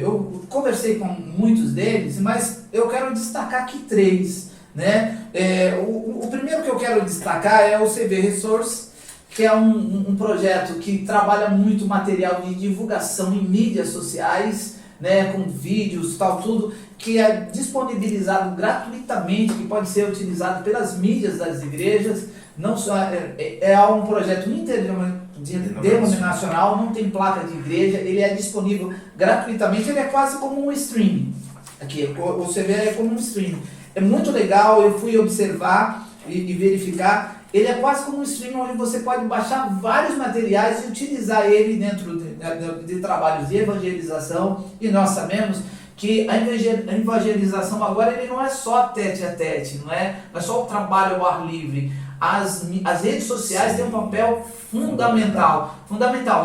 eu conversei com muitos deles, mas eu quero destacar aqui 3. Né? O primeiro que eu quero destacar é o CV Resource, que é um projeto que trabalha muito material de divulgação em mídias sociais, né, com vídeos, tal, tudo, que é disponibilizado gratuitamente, que pode ser utilizado pelas mídias das igrejas. Não só é um projeto interdenominacional, não tem placa de igreja, ele é disponível gratuitamente, ele é quase como um streaming. Aqui, você vê, é como um streaming. É muito legal, eu fui observar e verificar. Ele é quase como um streaming onde você pode baixar vários materiais e utilizar ele dentro de trabalhos de evangelização. E nós sabemos que a evangelização agora ele não é só tete a tete, não é só o trabalho ao ar livre. As redes sociais têm um papel fundamental.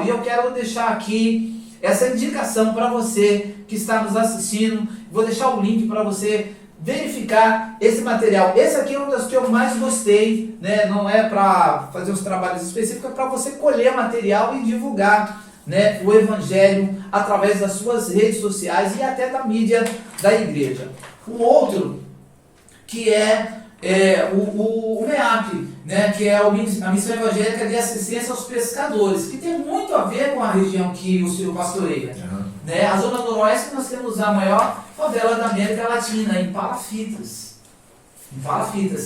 E eu quero deixar aqui essa indicação para você que está nos assistindo. Vou deixar o link para você verificar esse material. Esse aqui é um dos que eu mais gostei, né? Não é para fazer os trabalhos específicos, é para você colher material e divulgar, né, o evangelho através das suas redes sociais e até da mídia da igreja. O outro, que é o MEAP, né, que é a Missão Evangélica de Assistência aos Pescadores, que tem muito a ver com a região que o senhor pastoreia. Né? A Zona Noroeste nós temos a maior favela da América Latina, em Palafitas.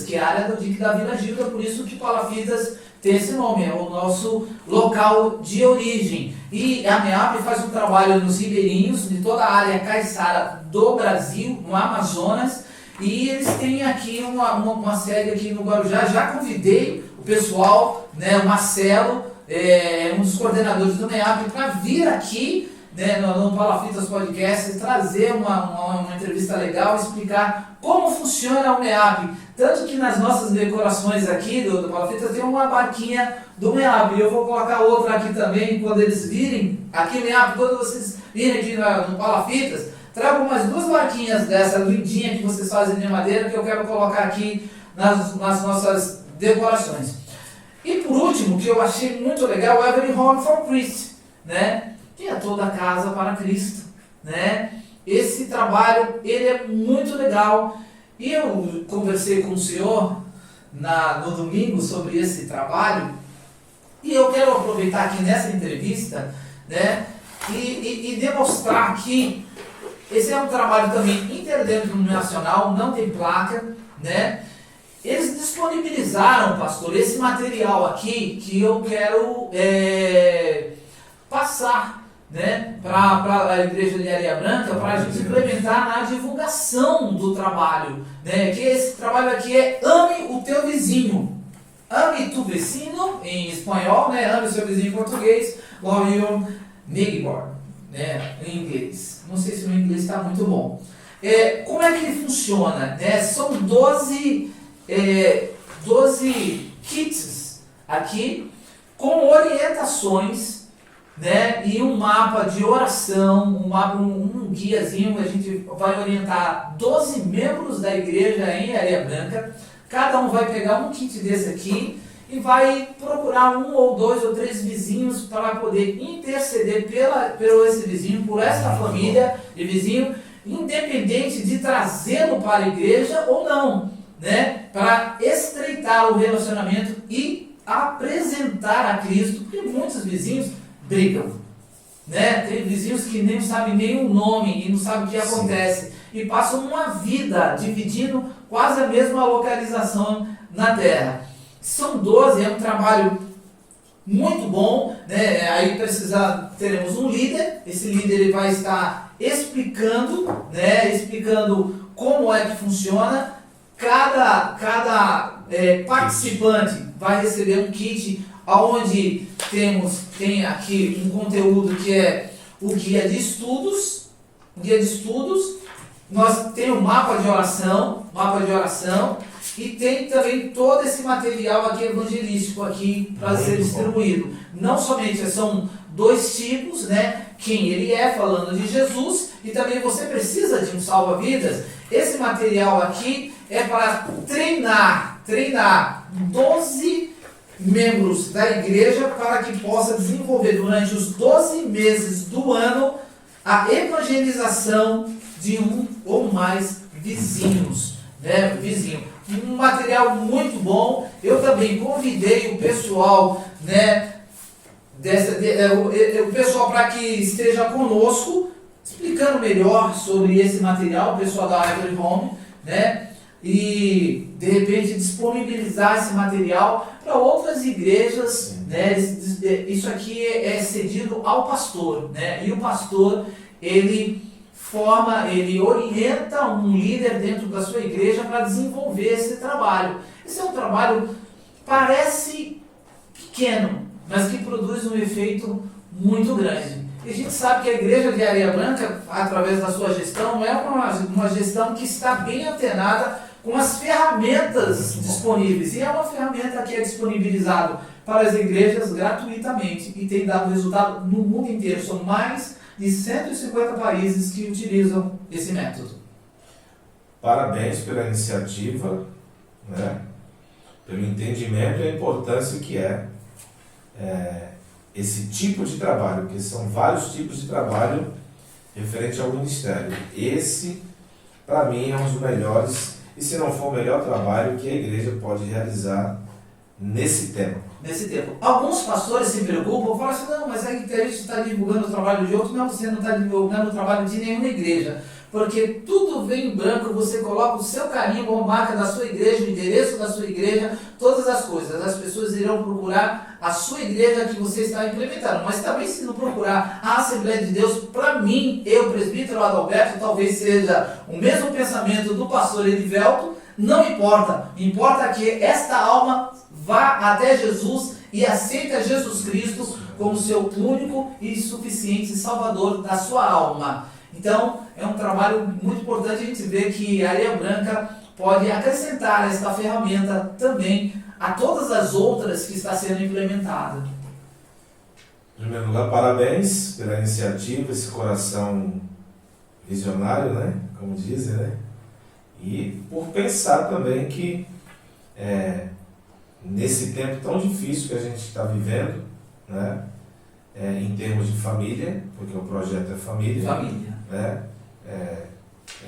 Que é a área da Vila Gilda, por isso que Palafitas tem esse nome, é o nosso local de origem. E a MEAP faz um trabalho nos ribeirinhos, de toda a área caiçara do Brasil, no Amazonas, e eles têm aqui uma sede aqui no Guarujá. Já convidei o pessoal, né, o Marcelo, um dos coordenadores do MEAP, para vir aqui, né, no Palafitas Podcast, trazer uma entrevista legal, explicar como funciona o MEAP. Tanto que nas nossas decorações aqui do Palafitas tem uma barquinha do MEAP, e eu vou colocar outra aqui também, quando eles virem aqui no MEAP, quando vocês virem aqui no Palafitas, trago umas 2 barquinhas dessa lindinha que vocês fazem de madeira, que eu quero colocar aqui nas nossas decorações. E por último, que eu achei muito legal, o Every Home for Christ, né? Que é toda casa para Cristo, né? Esse trabalho, ele é muito legal. E eu conversei com o senhor no domingo sobre esse trabalho, e eu quero aproveitar aqui nessa entrevista, né, e demonstrar que esse é um trabalho também interdenominacional, não tem placa, né? Eles disponibilizaram, pastor, esse material aqui que eu quero passar, né, para a igreja de Areia Branca, para a gente implementar na divulgação do trabalho, né? Que esse trabalho aqui é ame o teu vizinho. Ame tu vecino em espanhol, né? Ame o seu vizinho em português. Love your neighbor, né, em inglês. Não sei se o meu inglês está muito bom. Como é que ele funciona? Né? São 12 kits aqui com orientações, né, e um mapa de oração, um guiazinho. A gente vai orientar 12 membros da igreja em Areia Branca. Cada um vai pegar um kit desse aqui e vai procurar 1 ou 2 ou 3 vizinhos para poder interceder pelo esse vizinho, por essa família de vizinho, independente de trazê-lo para a igreja ou não, né, para estreitar o relacionamento e apresentar a Cristo, porque muitos vizinhos brigam, né? Tem vizinhos que nem sabem nem o nome e não sabem o que acontece, e passam uma vida dividindo quase a mesma localização na terra. São 12, é um trabalho muito bom, né? Aí teremos um líder. Esse líder ele vai estar explicando, né? Explicando como é que funciona. Cada participante vai receber um kit onde tem aqui um conteúdo que é o guia de estudos. Nós temos um mapa de oração, e tem também todo esse material aqui evangelístico aqui para ser distribuído. Não somente são 2 tipos, né? Quem ele é, falando de Jesus, e também você precisa de um salva-vidas. Esse material aqui é para treinar 12 membros da igreja para que possa desenvolver durante os 12 meses do ano a evangelização de 1 ou mais vizinhos. né, vizinho. Um material muito bom. Eu também convidei o pessoal, né, o pessoal para que esteja conosco, explicando melhor sobre esse material, o pessoal da Every Home, né, e de repente disponibilizar esse material para outras igrejas, né? Isso aqui é cedido ao pastor, né? E o pastor, ele orienta um líder dentro da sua igreja para desenvolver esse trabalho. Esse é um trabalho, parece pequeno, mas que produz um efeito muito grande. E a gente sabe que a igreja de Areia Branca, através da sua gestão, é uma gestão que está bem antenada com as ferramentas disponíveis. E é uma ferramenta que é disponibilizada para as igrejas gratuitamente e tem dado resultado no mundo inteiro. São mais de 150 países que utilizam esse método. Parabéns pela iniciativa, né? Pelo entendimento e a importância que é esse tipo de trabalho, porque são vários tipos de trabalho referente ao ministério. Esse, para mim, é um dos melhores, e se não for o melhor trabalho que a igreja pode realizar nesse tema. Nesse tempo. Alguns pastores se preocupam, falam assim, não, mas a gente está divulgando o trabalho de outros, não, você não está divulgando o trabalho de nenhuma igreja. Porque tudo vem em branco, você coloca o seu carimbo, a marca da sua igreja, o endereço da sua igreja, todas as coisas. As pessoas irão procurar a sua igreja que você está implementando. Mas também se não procurar a Assembleia de Deus, para mim, eu, presbítero Adalberto, talvez seja o mesmo pensamento do pastor Edivelto, não importa. Importa que esta alma vá até Jesus e aceita Jesus Cristo como seu único e suficiente Salvador da sua alma. Então, é um trabalho muito importante a gente ver que a Areia Branca pode acrescentar esta ferramenta também a todas as outras que está sendo implementada. Em primeiro lugar, parabéns pela iniciativa, esse coração visionário, né? Como dizem, né? E por pensar também que nesse tempo tão difícil que a gente está vivendo, né? Em termos de família, porque o projeto é família. Família. Né?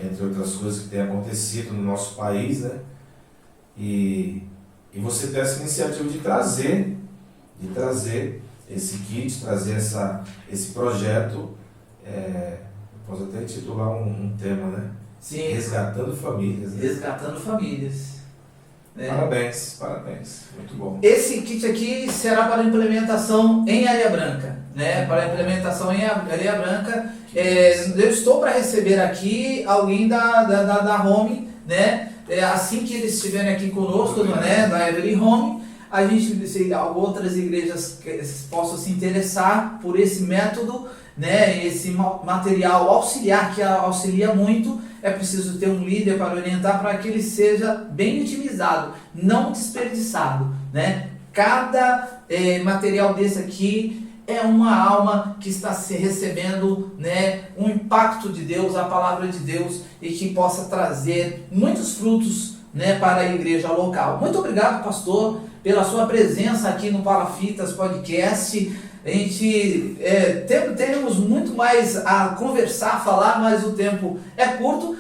Entre outras coisas que têm acontecido no nosso país, né? E você ter essa iniciativa de trazer esse kit, trazer esse projeto, posso até titular um tema, né? Sim. Resgatando famílias. Né? Resgatando famílias. Parabéns, muito bom. Esse kit aqui será para implementação em Areia Branca, né? Para implementação em Areia Branca. Eu estou para receber aqui alguém da Home, né? Assim que eles estiverem aqui conosco, né? Da Every Home, a gente, se outras igrejas possam se interessar por esse método, né? Esse material auxiliar que auxilia muito. É preciso ter um líder para orientar para que ele seja bem otimizado, não desperdiçado, né? Cada material desse aqui é uma alma que está se recebendo, né, um impacto de Deus, a palavra de Deus, e que possa trazer muitos frutos, né, para a igreja local. Muito obrigado, pastor, pela sua presença aqui no Palafitas Podcast. A gente temos muito mais a conversar, a falar, mas o tempo é curto.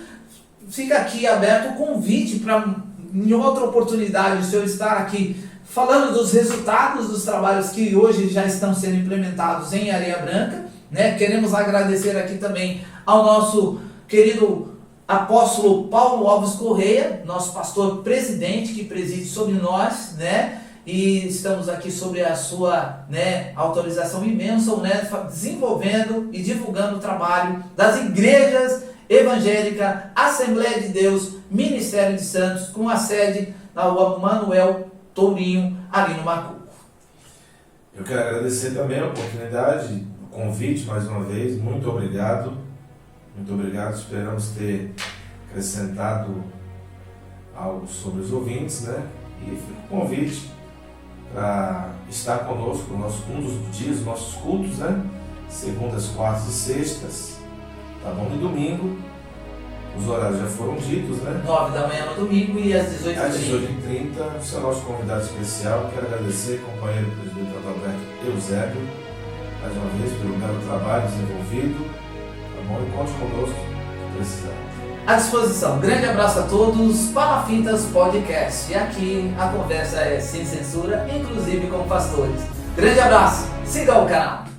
Fica aqui aberto o convite para, em outra oportunidade, o senhor estar aqui falando dos resultados dos trabalhos que hoje já estão sendo implementados em Areia Branca, né? Queremos agradecer aqui também ao nosso querido apóstolo Paulo Alves Correia, nosso pastor presidente que preside sobre nós, né? E estamos aqui sobre a sua, né, autorização e bênção, né, desenvolvendo e divulgando o trabalho das igrejas evangélicas, Assembleia de Deus, Ministério de Santos, com a sede na rua Manuel Tourinho, ali no Macuco. Eu quero agradecer também a oportunidade, o convite mais uma vez. Muito obrigado. Muito obrigado. Esperamos ter acrescentado algo sobre os ouvintes, né? E fica o convite para estar conosco um dos dias, nossos cultos, né? Segundas, quartas e sextas, tá bom? E domingo, os horários já foram ditos, né? 9 da manhã no domingo e às 18h30. Às 18h30, você é o nosso convidado especial. Quero agradecer, companheiro do presbítero Adalberto Eusébio, mais uma vez, pelo belo trabalho desenvolvido, tá bom? E conte conosco, se precisar. à disposição. Grande abraço a todos. Palafitas Podcast. E aqui a conversa é sem censura, inclusive com pastores. Grande abraço. Siga o canal.